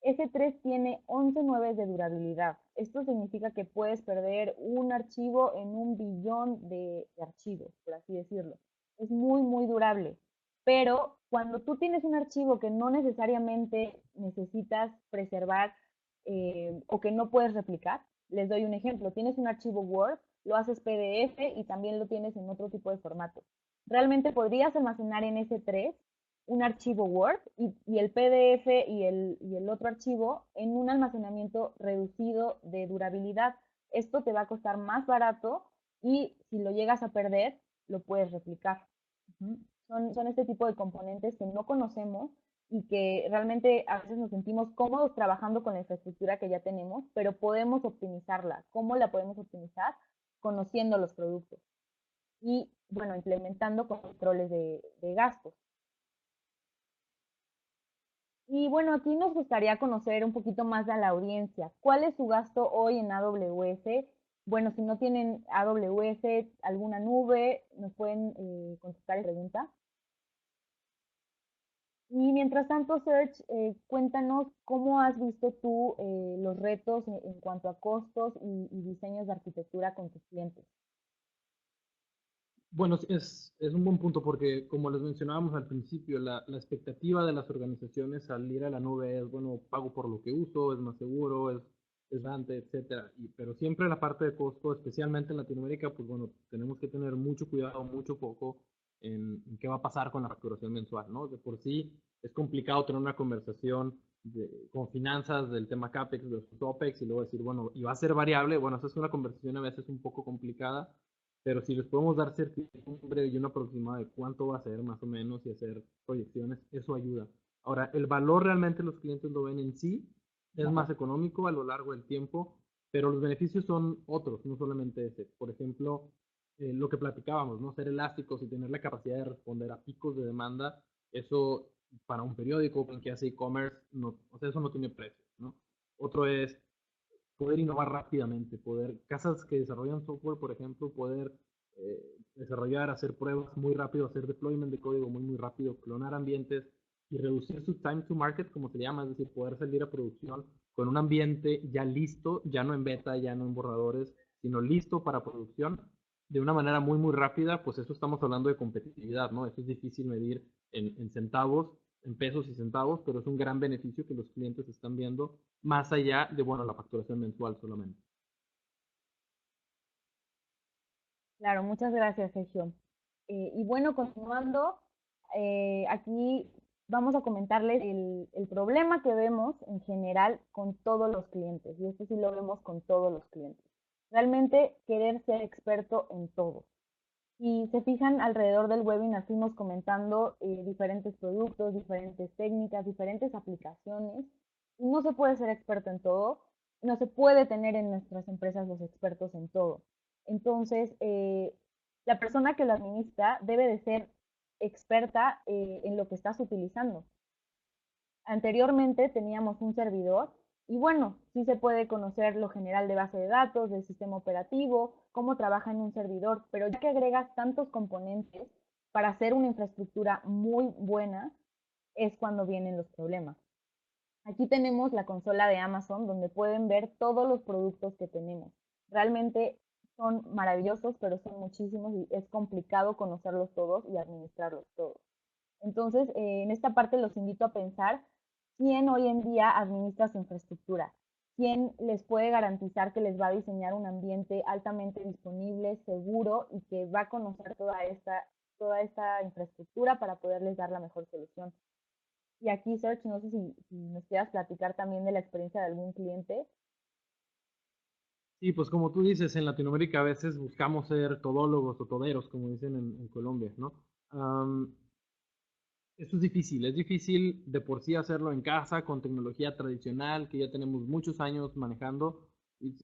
S3 tiene 11/9 de durabilidad. Esto significa que puedes perder un archivo en un billón de archivos, por así decirlo. Es muy, muy durable. Pero cuando tú tienes un archivo que no necesariamente necesitas preservar o que no puedes replicar, les doy un ejemplo. Tienes un archivo Word, lo haces PDF y también lo tienes en otro tipo de formato. Realmente podrías almacenar en S3 un archivo Word y el PDF y el otro archivo en un almacenamiento reducido de durabilidad. Esto te va a costar más barato y si lo llegas a perder, lo puedes replicar. Son este tipo de componentes que no conocemos y que realmente a veces nos sentimos cómodos trabajando con la infraestructura que ya tenemos, pero podemos optimizarla. ¿Cómo la podemos optimizar? Conociendo los productos y, bueno, implementando controles de gastos. Y bueno, aquí nos gustaría conocer un poquito más a la audiencia. ¿Cuál es su gasto hoy en AWS? Bueno, si no tienen AWS, alguna nube, nos pueden contestar esta pregunta. Y mientras tanto, Serge, cuéntanos cómo has visto tú los retos en cuanto a costos y diseños de arquitectura con tus clientes. Bueno, es un buen punto porque, como les mencionábamos al principio, la expectativa de las organizaciones al ir a la nube es, bueno, pago por lo que uso, es más seguro, es grande, etcétera. Pero siempre la parte de costo, especialmente en Latinoamérica, pues bueno, tenemos que tener mucho cuidado, mucho foco en qué va a pasar con la facturación mensual, ¿no? De por sí es complicado tener una conversación con finanzas del tema CAPEX versus OPEX y luego decir, bueno, y va a ser variable. Bueno, esa es una conversación a veces un poco complicada, pero si les podemos dar certidumbre y una aproximada de cuánto va a ser más o menos y hacer proyecciones, eso ayuda. Ahora, el valor realmente los clientes lo ven en sí, es más económico a lo largo del tiempo, pero los beneficios son otros, no solamente ese. Por ejemplo, lo que platicábamos, ¿no? Ser elásticos y tener la capacidad de responder a picos de demanda, eso para un periódico que hace e-commerce, no, o sea, eso no tiene precio, ¿no? Otro es poder innovar rápidamente, poder, casas que desarrollan software, por ejemplo, poder desarrollar, hacer pruebas muy rápido, hacer deployment de código muy, muy rápido, clonar ambientes y reducir su time to market, como se llama, es decir, poder salir a producción con un ambiente ya listo, ya no en beta, ya no en borradores, sino listo para producción de una manera muy, muy rápida. Pues eso estamos hablando de competitividad, ¿no? Eso es difícil medir en centavos, en pesos y centavos, pero es un gran beneficio que los clientes están viendo más allá de, bueno, la facturación mensual solamente. Claro, muchas gracias, Sergio. Y bueno, continuando, aquí vamos a comentarles el problema que vemos en general con todos los clientes, y esto sí lo vemos con todos los clientes. Realmente querer ser experto en todo. Si se fijan alrededor del webinar, fuimos comentando diferentes productos, diferentes técnicas, diferentes aplicaciones. Y no se puede ser experto en todo, no se puede tener en nuestras empresas los expertos en todo. Entonces, la persona que lo administra debe de ser experta en lo que estás utilizando. Anteriormente teníamos un servidor y bueno, sí se puede conocer lo general de base de datos, del sistema operativo, cómo trabaja en un servidor, pero ya que agregas tantos componentes para hacer una infraestructura muy buena, es cuando vienen los problemas. Aquí tenemos la consola de Amazon donde pueden ver todos los productos que tenemos. Realmente son maravillosos, pero son muchísimos y es complicado conocerlos todos y administrarlos todos. Entonces, en esta parte los invito a pensar quién hoy en día administra su infraestructura, quién les puede garantizar que les va a diseñar un ambiente altamente disponible, seguro y que va a conocer toda esta infraestructura para poderles dar la mejor solución. Y aquí, Serge, no sé si nos quieras platicar también de la experiencia de algún cliente. Sí, pues como tú dices, en Latinoamérica a veces buscamos ser todólogos o toderos, como dicen en Colombia, ¿no? Eso es difícil de por sí hacerlo en casa con tecnología tradicional que ya tenemos muchos años manejando.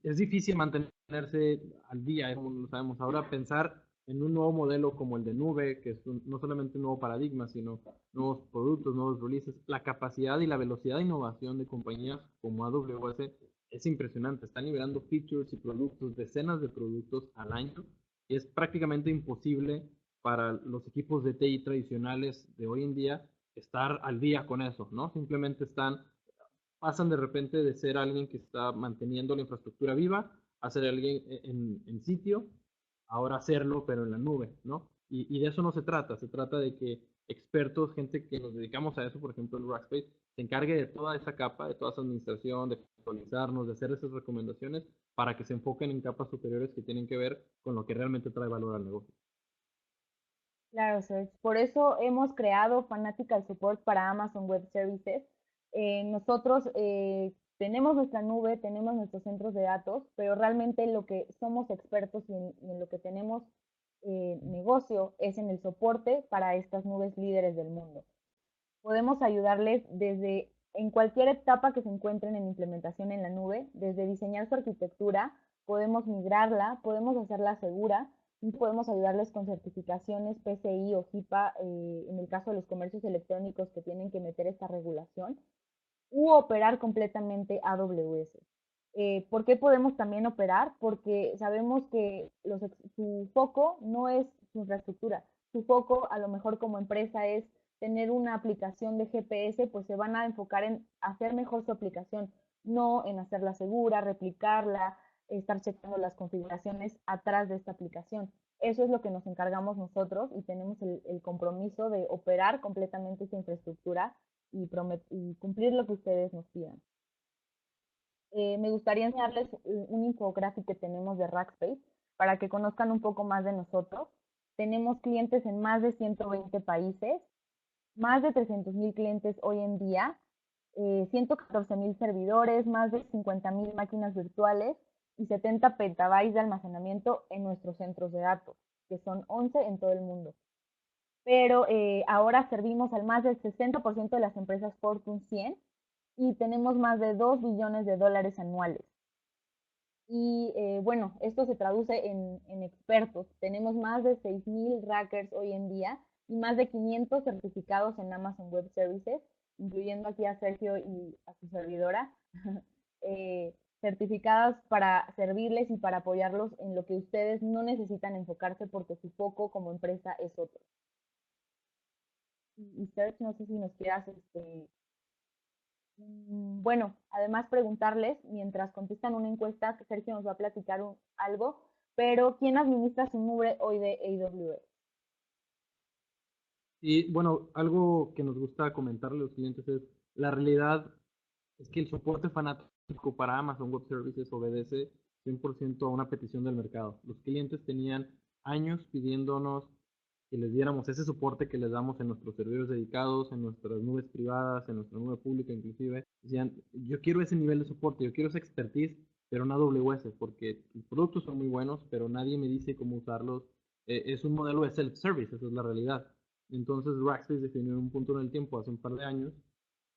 Es difícil mantenerse al día, como lo sabemos ahora, pensar en un nuevo modelo como el de nube, que es no solamente un nuevo paradigma, sino nuevos productos, nuevos releases. La capacidad y la velocidad de innovación de compañías como AWS es impresionante. Están liberando features y productos, decenas de productos al año, y es prácticamente imposible para los equipos de TI tradicionales de hoy en día estar al día con eso, ¿no? Simplemente pasan de repente de ser alguien que está manteniendo la infraestructura viva a ser alguien en sitio, ahora hacerlo, pero en la nube, ¿no? Y de eso no se trata de que expertos, gente que nos dedicamos a eso, por ejemplo, el Rackspace, se encargue de toda esa capa, de toda esa administración, de actualizarnos, de hacer esas recomendaciones para que se enfoquen en capas superiores que tienen que ver con lo que realmente trae valor al negocio. Claro, Serge. Por eso hemos creado Fanatical Support para Amazon Web Services. Nosotros tenemos nuestra nube, tenemos nuestros centros de datos, pero realmente lo que somos expertos y en lo que tenemos negocio es en el soporte para estas nubes líderes del mundo. Podemos ayudarles desde en cualquier etapa que se encuentren en implementación en la nube, desde diseñar su arquitectura, podemos migrarla, podemos hacerla segura y podemos ayudarles con certificaciones PCI o HIPAA en el caso de los comercios electrónicos que tienen que meter esta regulación u operar completamente AWS. ¿Por qué podemos también operar? Porque sabemos que su foco no es su infraestructura, su foco a lo mejor como empresa es tener una aplicación de GPS, pues se van a enfocar en hacer mejor su aplicación, no en hacerla segura, replicarla, estar checando las configuraciones atrás de esta aplicación. Eso es lo que nos encargamos nosotros y tenemos el compromiso de operar completamente esa infraestructura y cumplir lo que ustedes nos pidan. Me gustaría enseñarles un infographic que tenemos de Rackspace para que conozcan un poco más de nosotros. Tenemos clientes en más de 120 países, más de 300,000 clientes hoy en día, 114,000 servidores, más de 50,000 máquinas virtuales y 70 petabytes de almacenamiento en nuestros centros de datos, que son 11 en todo el mundo. Pero ahora servimos al más del 60% de las empresas Fortune 100 y tenemos más de 2 billones de dólares anuales. Y bueno, esto se traduce en expertos. Tenemos más de 6,000 rackers hoy en día y más de 500 certificados en Amazon Web Services, incluyendo aquí a Sergio y a su servidora, certificadas para servirles y para apoyarlos en lo que ustedes no necesitan enfocarse porque su foco como empresa es otro. Y Sergio, no sé si nos quieras bueno, además preguntarles, mientras contestan una encuesta, que Sergio nos va a platicar algo, pero ¿quién administra su nube hoy de AWS? Y bueno, algo que nos gusta comentarle a los clientes es, la realidad es que el soporte fanático para Amazon Web Services obedece 100% a una petición del mercado. Los clientes tenían años pidiéndonos que les diéramos ese soporte que les damos en nuestros servidores dedicados, en nuestras nubes privadas, en nuestra nube pública inclusive. Decían, yo quiero ese nivel de soporte, yo quiero esa expertise, pero en AWS, porque los productos son muy buenos, pero nadie me dice cómo usarlos. Es un modelo de self-service, esa es la realidad. Entonces Rackspace definió un punto en el tiempo, hace un par de años,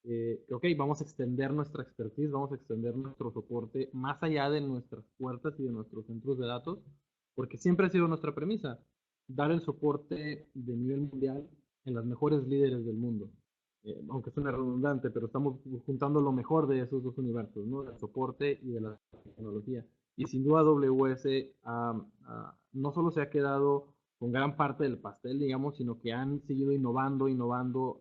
que ok, vamos a extender nuestra expertise, vamos a extender nuestro soporte más allá de nuestras puertas y de nuestros centros de datos, porque siempre ha sido nuestra premisa, dar el soporte de nivel mundial en las mejores líderes del mundo. Aunque suene redundante, pero estamos juntando lo mejor de esos dos universos, ¿no? Del soporte y de la tecnología. Y sin duda AWS no solo se ha quedado con gran parte del pastel, digamos, sino que han seguido innovando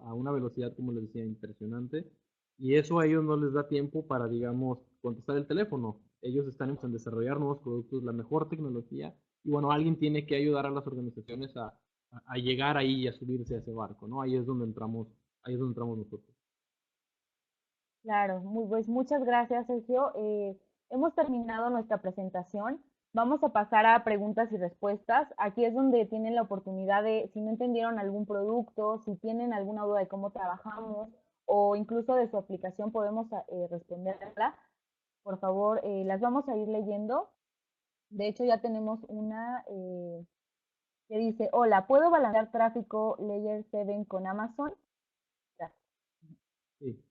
a una velocidad, como les decía, impresionante. Y eso a ellos no les da tiempo para, digamos, contestar el teléfono. Ellos están en desarrollar nuevos productos, la mejor tecnología. Y bueno, alguien tiene que ayudar a las organizaciones a llegar ahí y a subirse a ese barco, ¿no? Ahí es donde entramos nosotros. Claro, pues muchas gracias, Sergio. Hemos terminado nuestra presentación. Vamos a pasar a preguntas y respuestas. Aquí es donde tienen la oportunidad de, si no entendieron algún producto, si tienen alguna duda de cómo trabajamos o incluso de su aplicación, podemos responderla. Por favor, las vamos a ir leyendo. De hecho, ya tenemos una que dice, hola, ¿puedo balancear tráfico Layer 7 con Amazon? Gracias. Sí.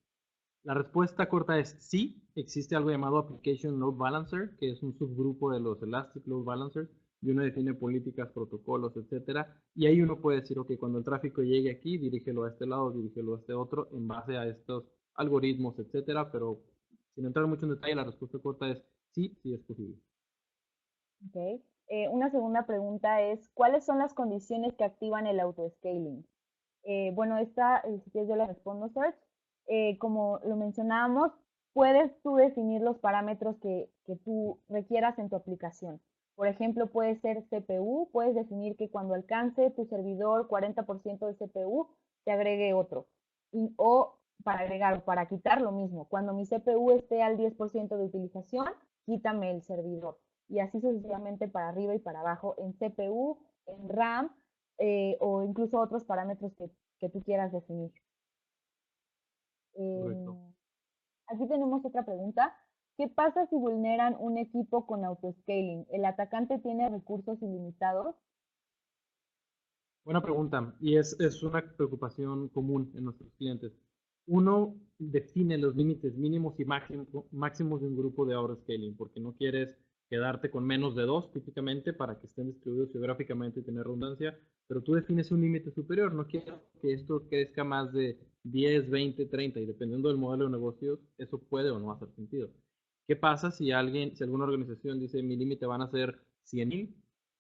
La respuesta corta es sí, existe algo llamado Application Load Balancer, que es un subgrupo de los Elastic Load Balancers, y uno define políticas, protocolos, etcétera, y ahí uno puede decir, ok, cuando el tráfico llegue aquí, dirígelo a este lado, dirígelo a este otro, en base a estos algoritmos, etcétera, pero sin entrar mucho en detalle, la respuesta corta es sí, sí es posible. Okay. Una segunda pregunta es, ¿cuáles son las condiciones que activan el autoscaling? Bueno, esta, si quieres yo la respondo, Serge. Como lo mencionábamos, puedes tú definir los parámetros que tú requieras en tu aplicación. Por ejemplo, puede ser CPU, puedes definir que cuando alcance tu servidor 40% de CPU, te agregue otro. O para agregar o para quitar lo mismo. Cuando mi CPU esté al 10% de utilización, quítame el servidor. Y así sucesivamente para arriba y para abajo en CPU, en RAM o incluso otros parámetros que tú quieras definir. Correcto. Aquí tenemos otra pregunta. ¿Qué pasa si vulneran un equipo con autoscaling? ¿El atacante tiene recursos ilimitados? Buena pregunta, y es una preocupación común en nuestros clientes. Uno define los límites mínimos y máximos de un grupo de autoscaling, porque no quieres quedarte con menos de dos típicamente para que estén distribuidos geográficamente y tener redundancia, pero tú defines un límite superior, no quieres que esto crezca más de 10, 20, 30 y dependiendo del modelo de negocios, eso puede o no hacer sentido. ¿Qué pasa si alguna organización dice mi límite van a ser 100,000?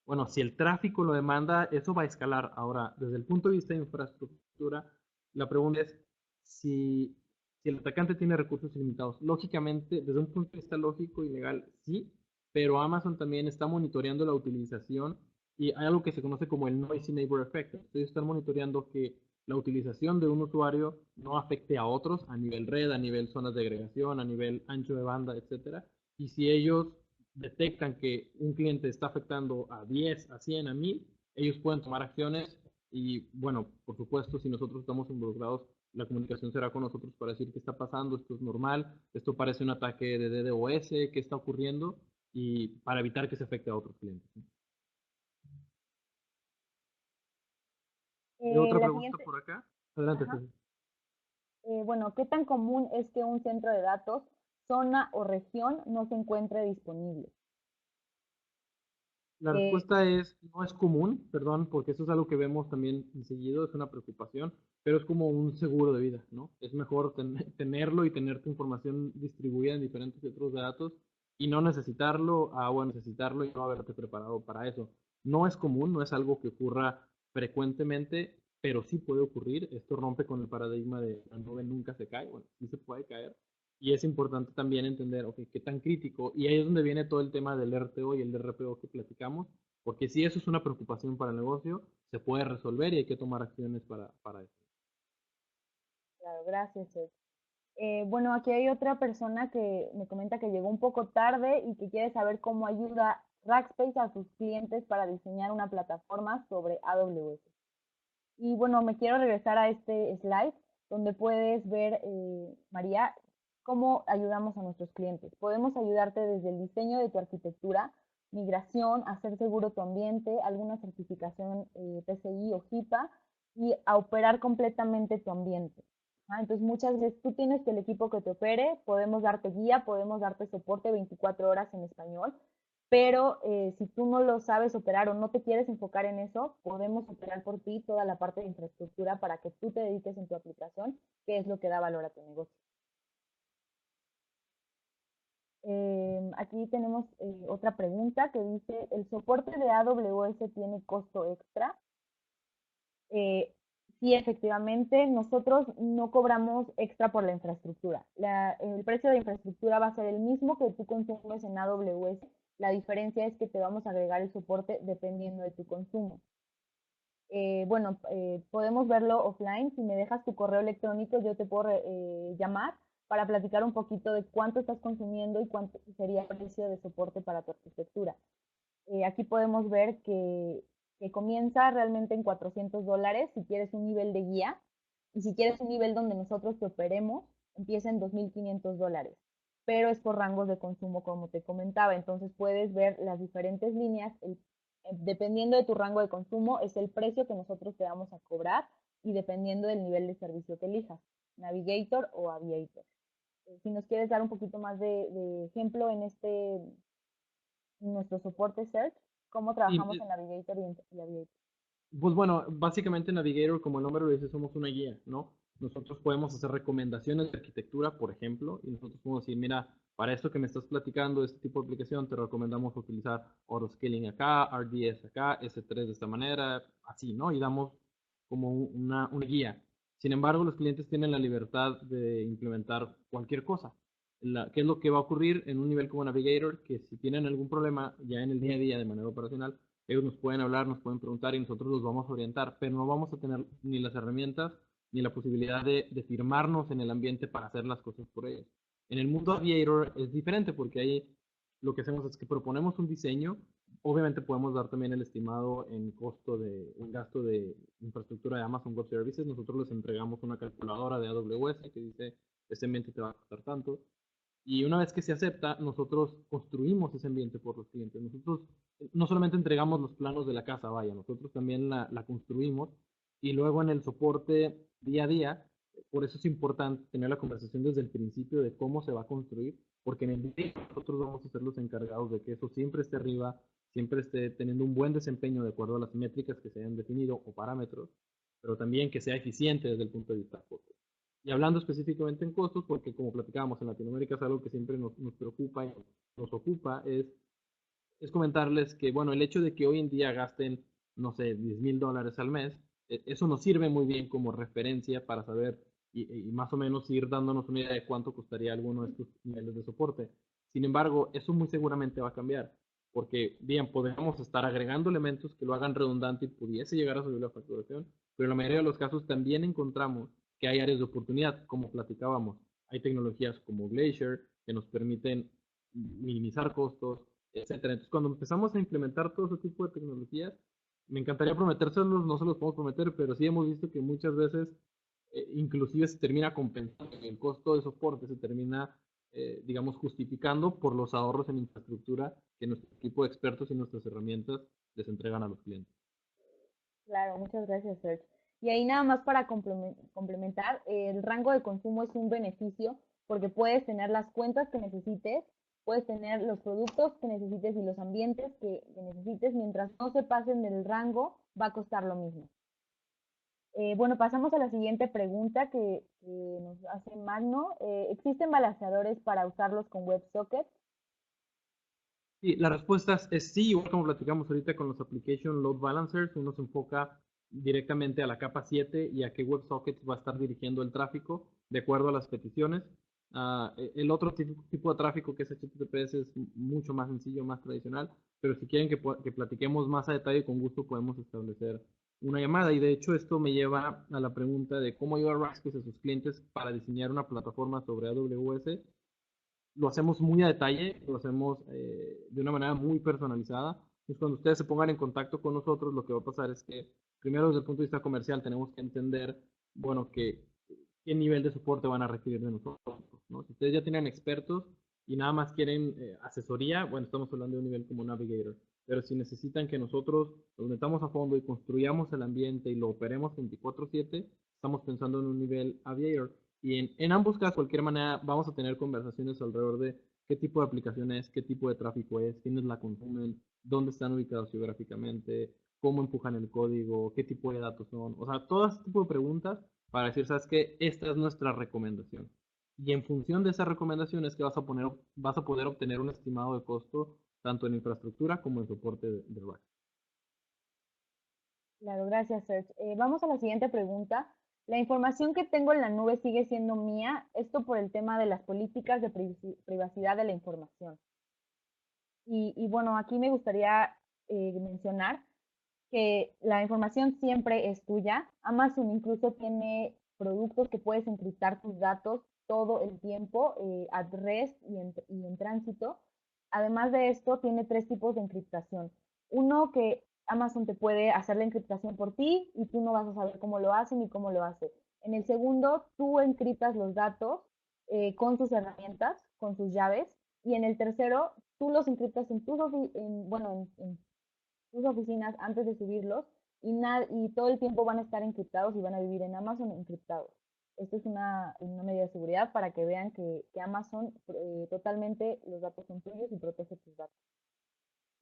Bueno, si el tráfico lo demanda, eso va a escalar. Ahora, desde el punto de vista de infraestructura, la pregunta es si el atacante tiene recursos ilimitados. Lógicamente, desde un punto de vista lógico y legal, sí, pero Amazon también está monitoreando la utilización y hay algo que se conoce como el noisy neighbor effect. Ellos están monitoreando que la utilización de un usuario no afecte a otros a nivel red, a nivel zonas de agregación, a nivel ancho de banda, etcétera. Y si ellos detectan que un cliente está afectando a 10, a 100, a 1000, ellos pueden tomar acciones y, bueno, por supuesto, si nosotros estamos involucrados, la comunicación será con nosotros para decir qué está pasando, esto es normal, esto parece un ataque de DDoS, qué está ocurriendo, y para evitar que se afecte a otros clientes. ¿Hay otra La pregunta siguiente, por acá? Adelante, ajá. Ceci. Bueno, ¿qué tan común es que un centro de datos, zona o región no se encuentre disponible? La Eh, respuesta es, no es común, perdón, porque eso es algo que vemos también seguido, es una preocupación, pero es como un seguro de vida, ¿no? Es mejor tenerlo y tener tu información distribuida en diferentes centros de datos y no necesitarlo, bueno, necesitarlo y no haberte preparado para eso. No es común, no es algo que ocurra frecuentemente, pero sí puede ocurrir. Esto rompe con el paradigma de la nube nunca se cae, bueno, sí se puede caer. Y es importante también entender, ok, qué tan crítico. Y ahí es donde viene todo el tema del RTO y el RPO que platicamos, porque si eso es una preocupación para el negocio, se puede resolver y hay que tomar acciones para eso. claro, gracias, Ed. Bueno, aquí hay otra persona que me comenta que llegó un poco tarde y que quiere saber cómo ayuda Rackspace a sus clientes para diseñar una plataforma sobre AWS. Y bueno, me quiero regresar a este slide donde puedes ver, María, cómo ayudamos a nuestros clientes. Podemos ayudarte desde el diseño de tu arquitectura, migración, hacer seguro tu ambiente, alguna certificación PCI o HIPAA y a operar completamente tu ambiente. Entonces, muchas veces tú tienes que el equipo que te opere, podemos darte guía, podemos darte soporte 24 horas en español, pero si tú no lo sabes operar o no te quieres enfocar en eso, podemos operar por ti toda la parte de infraestructura para que tú te dediques en tu aplicación, que es lo que da valor a tu negocio. Aquí tenemos otra pregunta que dice, ¿el soporte de AWS tiene costo extra? Eh, sí, efectivamente, nosotros no cobramos extra por la infraestructura. El precio de infraestructura va a ser el mismo que tú consumes en AWS. La diferencia es que te vamos a agregar el soporte dependiendo de tu consumo. Bueno, podemos verlo offline. Si me dejas tu correo electrónico, yo te puedo llamar para platicar un poquito de cuánto estás consumiendo y cuánto sería el precio de soporte para tu arquitectura. Aquí podemos ver que comienza realmente en $400 si quieres un nivel de guía, y si quieres un nivel donde nosotros te operemos, empieza en $2,500, pero es por rangos de consumo como te comentaba. Entonces puedes ver las diferentes líneas, dependiendo de tu rango de consumo es el precio que nosotros te vamos a cobrar, y dependiendo del nivel de servicio que elijas, Navigator o Aviator. Si nos quieres dar un poquito más de ejemplo en nuestro soporte Search, cómo Sí, trabajamos en Navigator y Aviator. pues bueno, básicamente Navigator, como el nombre lo dice, somos una guía, ¿no? Nosotros podemos hacer recomendaciones de arquitectura, por ejemplo, y nosotros podemos decir, mira, para esto que me estás platicando, este tipo de aplicación, te recomendamos utilizar autoscaling acá, RDS acá, S3 de esta manera, así, ¿no? Y damos como una guía. Sin embargo, los clientes tienen la libertad de implementar cualquier cosa. ¿Qué es lo que va a ocurrir en un nivel como Navigator? Que si tienen algún problema ya en el día a día de manera operacional, ellos nos pueden hablar, nos pueden preguntar y nosotros los vamos a orientar, pero no vamos a tener ni las herramientas ni la posibilidad de firmarnos en el ambiente para hacer las cosas por ellos. En el mundo Aviator es diferente porque ahí lo que hacemos es que proponemos un diseño. Obviamente podemos dar también el estimado en costo de un gasto de infraestructura de Amazon Web Services. Nosotros les entregamos una calculadora de AWS que dice, este ambiente te va a costar tanto. Y una vez que se acepta, nosotros construimos ese ambiente por los clientes. Nosotros no solamente entregamos los planos de la casa, vaya, nosotros también la construimos, y luego en el soporte día a día, por eso es importante tener la conversación desde el principio de cómo se va a construir, porque en el día nosotros vamos a ser los encargados de que eso siempre esté arriba, siempre esté teniendo un buen desempeño de acuerdo a las métricas que se hayan definido o parámetros, pero también que sea eficiente desde el punto de vista de costos. Y hablando específicamente en costos, porque como platicábamos en Latinoamérica es algo que siempre nos preocupa y nos ocupa, es comentarles que, bueno, el hecho de que hoy en día gasten, no sé, $10,000 al mes, eso nos sirve muy bien como referencia para saber y más o menos ir dándonos una idea de cuánto costaría alguno de estos niveles de soporte. Sin embargo, eso muy seguramente va a cambiar. porque bien, podemos estar agregando elementos que lo hagan redundante y pudiese llegar a subir la facturación, pero en la mayoría de los casos también encontramos que hay áreas de oportunidad, como platicábamos. Hay tecnologías como Glacier que nos permiten minimizar costos, etcétera. Entonces, cuando empezamos a implementar todo ese tipo de tecnologías, me encantaría prometérselos, no se los podemos prometer, pero sí hemos visto que muchas veces inclusive se termina compensando, el costo de soporte se termina, digamos, justificando por los ahorros en infraestructura que nuestro equipo de expertos y nuestras herramientas les entregan a los clientes. Claro, muchas gracias, Serge. Y ahí nada más para complementar, el rango de consumo es un beneficio porque puedes tener las cuentas que necesites, puedes tener los productos que necesites y los ambientes que necesites, mientras no se pasen del rango, va a costar lo mismo. Bueno, pasamos a la siguiente pregunta que nos hace Magno. ¿Existen balanceadores para usarlos con WebSocket? Sí, la respuesta es sí, igual como platicamos ahorita con los Application Load Balancers, uno se enfoca directamente a la capa 7 y a qué WebSockets va a estar dirigiendo el tráfico de acuerdo a las peticiones. El otro tipo de tráfico que es HTTPS es mucho más sencillo, más tradicional, pero si quieren que platiquemos más a detalle, con gusto podemos establecer una llamada. Y de hecho esto me lleva a la pregunta de cómo ayudar a Rackspace a sus clientes para diseñar una plataforma sobre AWS. Lo hacemos muy a detalle, lo hacemos de una manera muy personalizada. Entonces, cuando ustedes se pongan en contacto con nosotros, lo que va a pasar es que, primero, desde el punto de vista comercial, tenemos que entender, bueno, qué nivel de soporte van a requerir de nosotros, ¿no? Si ustedes ya tienen expertos y nada más quieren asesoría, bueno, estamos hablando de un nivel como Navigator. Pero si necesitan que nosotros nos metamos a fondo y construyamos el ambiente y lo operemos 24/7, estamos pensando en un nivel Aviator. Y en ambos casos, de cualquier manera, vamos a tener conversaciones alrededor de qué tipo de aplicación es, qué tipo de tráfico es, quiénes la consumen, dónde están ubicados geográficamente, cómo empujan el código, qué tipo de datos son. O sea, todo ese tipo de preguntas para decir, ¿sabes qué? Esta es nuestra recomendación. Y en función de esa recomendación es que vas a poder obtener un estimado de costo tanto en infraestructura como en soporte de rack. Claro, gracias, Serge. Vamos a la siguiente pregunta. La información que tengo en la nube sigue siendo mía, esto por el tema de las políticas de privacidad de la información. Y bueno, aquí me gustaría mencionar que la información siempre es tuya. Amazon incluso tiene productos que puedes encriptar tus datos todo el tiempo, at rest y en tránsito. Además de esto, tiene tres tipos de encriptación. Uno que Amazon te puede hacer la encriptación por ti y tú no vas a saber cómo lo hace ni cómo lo hace. En el segundo, tú encriptas los datos con sus herramientas, con sus llaves. Y en el tercero, tú los encriptas en en tus oficinas antes de subirlos y todo el tiempo van a estar encriptados y van a vivir en Amazon encriptados. Esto es una medida de seguridad para que vean que Amazon totalmente los datos son tuyos y protege tus datos.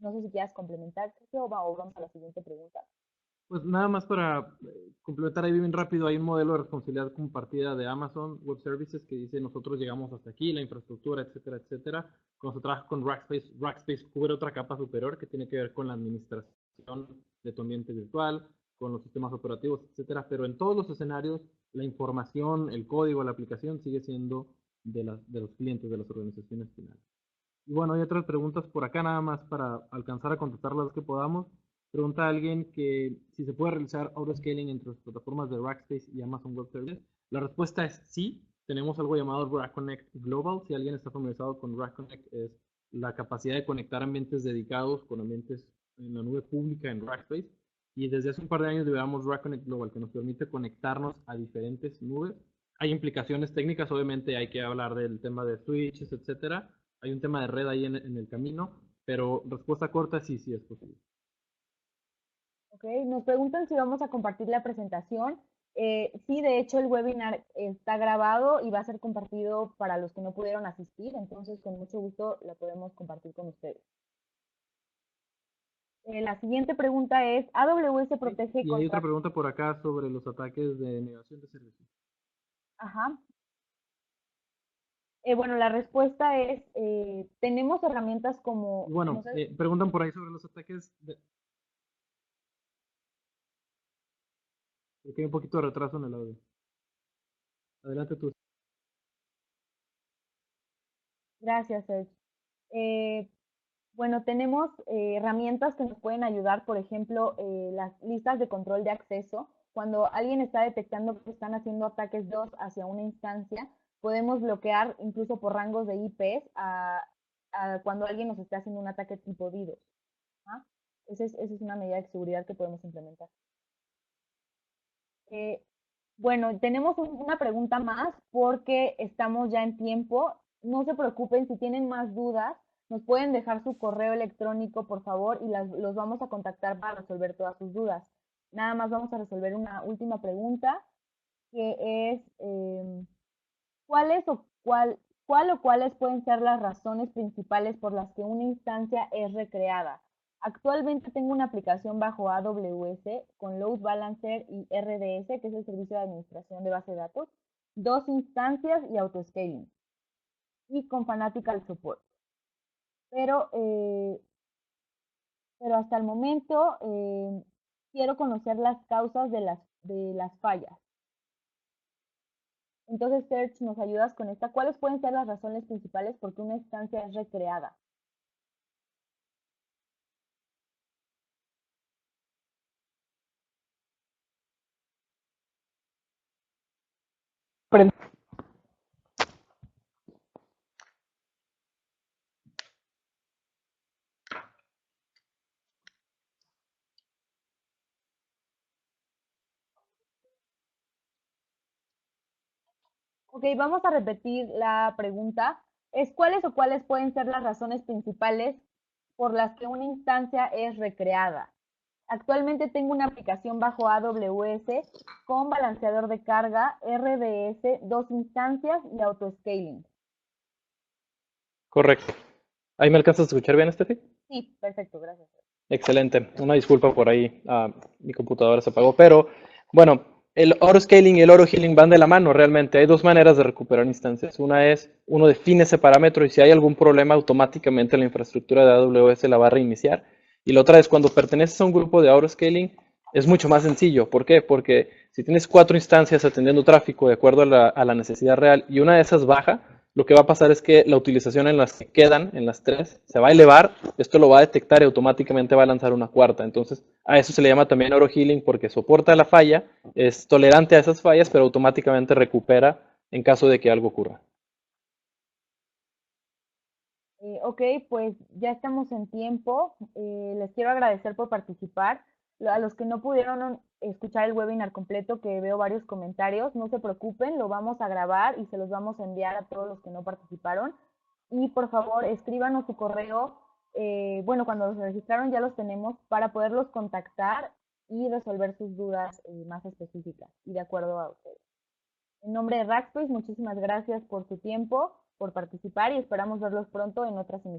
No sé si quieras complementar, Sergio, o vamos a la siguiente pregunta. Pues nada más para complementar ahí bien rápido, hay un modelo de responsabilidad compartida de Amazon Web Services que dice nosotros llegamos hasta aquí, la infraestructura, etcétera, etcétera. Cuando se trabaja con Rackspace, Rackspace cubre otra capa superior que tiene que ver con la administración de tu ambiente virtual, con los sistemas operativos, etcétera. Pero en todos los escenarios, la información, el código, la aplicación sigue siendo de los clientes, de las organizaciones finales. Y bueno, hay otras preguntas por acá nada más para alcanzar a contestar las que podamos. Pregunta a alguien que si se puede realizar autoscaling entre las plataformas de Rackspace y Amazon Web Services. La respuesta es sí. Tenemos algo llamado Rack Connect Global. Si alguien está familiarizado con Rack Connect, es la capacidad de conectar ambientes dedicados con ambientes en la nube pública en Rackspace. Y desde hace un par de años liberamos Rack Connect Global, que nos permite conectarnos a diferentes nubes. Hay implicaciones técnicas, obviamente hay que hablar del tema de switches, etcétera. Hay un tema de red ahí en el camino, pero respuesta corta, sí, sí es posible. Ok, nos preguntan si vamos a compartir la presentación. Sí, de hecho el webinar está grabado y va a ser compartido para los que no pudieron asistir, entonces con mucho gusto la podemos compartir con ustedes. La siguiente pregunta es, ¿AWS protege Y hay otra contra... pregunta por acá sobre los ataques de negación de servicio. Ajá. Bueno, la respuesta es, tenemos herramientas Y como, no bueno, sé, preguntan por ahí sobre los ataques. Porque hay un poquito de retraso en el audio. Adelante tú. gracias, Serge. Bueno, tenemos herramientas que nos pueden ayudar, por ejemplo, las listas de control de acceso. Cuando alguien está detectando que están haciendo ataques DOS hacia una instancia, podemos bloquear incluso por rangos de IPs a cuando alguien nos esté haciendo un ataque tipo DDoS. ¿Ah? Esa es una medida de seguridad que podemos implementar. Eh, bueno, tenemos una pregunta más porque estamos ya en tiempo. No se preocupen, si tienen más dudas, nos pueden dejar su correo electrónico, por favor, y los vamos a contactar para resolver todas sus dudas. Nada más vamos a resolver una última pregunta, que es, ¿cuáles o cuál o cuáles pueden ser las razones principales por las que una instancia es recreada? Actualmente tengo una aplicación bajo AWS con Load Balancer y RDS, que es el servicio de administración de base de datos, dos instancias y autoscaling, y con Fanatical Support. Pero, eh, pero hasta el momento quiero conocer las causas de las fallas. Entonces, Serge, ¿nos ayudas con esta? ¿Cuáles pueden ser las razones principales por qué una instancia es recreada? Ok, vamos a repetir la pregunta. Es cuáles o cuáles pueden ser las razones principales por las que una instancia es recreada. Actualmente tengo una aplicación bajo AWS con balanceador de carga, RDS, dos instancias y autoscaling. Correcto. ¿Ahí me alcanzas a escuchar bien, Steffi? Sí, perfecto, gracias. Excelente. Una disculpa por ahí, mi computadora se apagó. Pero bueno, el autoscaling y el autohealing van de la mano realmente. Hay dos maneras de recuperar instancias. Una es, uno define ese parámetro y si hay algún problema, automáticamente la infraestructura de AWS la va a reiniciar. Y la otra es cuando perteneces a un grupo de autoscaling, es mucho más sencillo. ¿Por qué? Porque si tienes 4 instancias atendiendo tráfico de acuerdo a la necesidad real y una de esas baja, lo que va a pasar es que la utilización en las que quedan, en las 3, se va a elevar, esto lo va a detectar y automáticamente va a lanzar una cuarta. Entonces, a eso se le llama también autohealing porque soporta la falla, es tolerante a esas fallas, pero automáticamente recupera en caso de que algo ocurra. Ok, pues ya estamos en tiempo. Les quiero agradecer por participar. A los que no pudieron escuchar el webinar completo, que veo varios comentarios, no se preocupen, lo vamos a grabar y se los vamos a enviar a todos los que no participaron. Y por favor, escríbanos su correo. Bueno, cuando los registraron ya los tenemos para poderlos contactar y resolver sus dudas más específicas y de acuerdo a ustedes. En nombre de Rackspace, muchísimas gracias por su tiempo, por participar y esperamos verlos pronto en otras emisiones.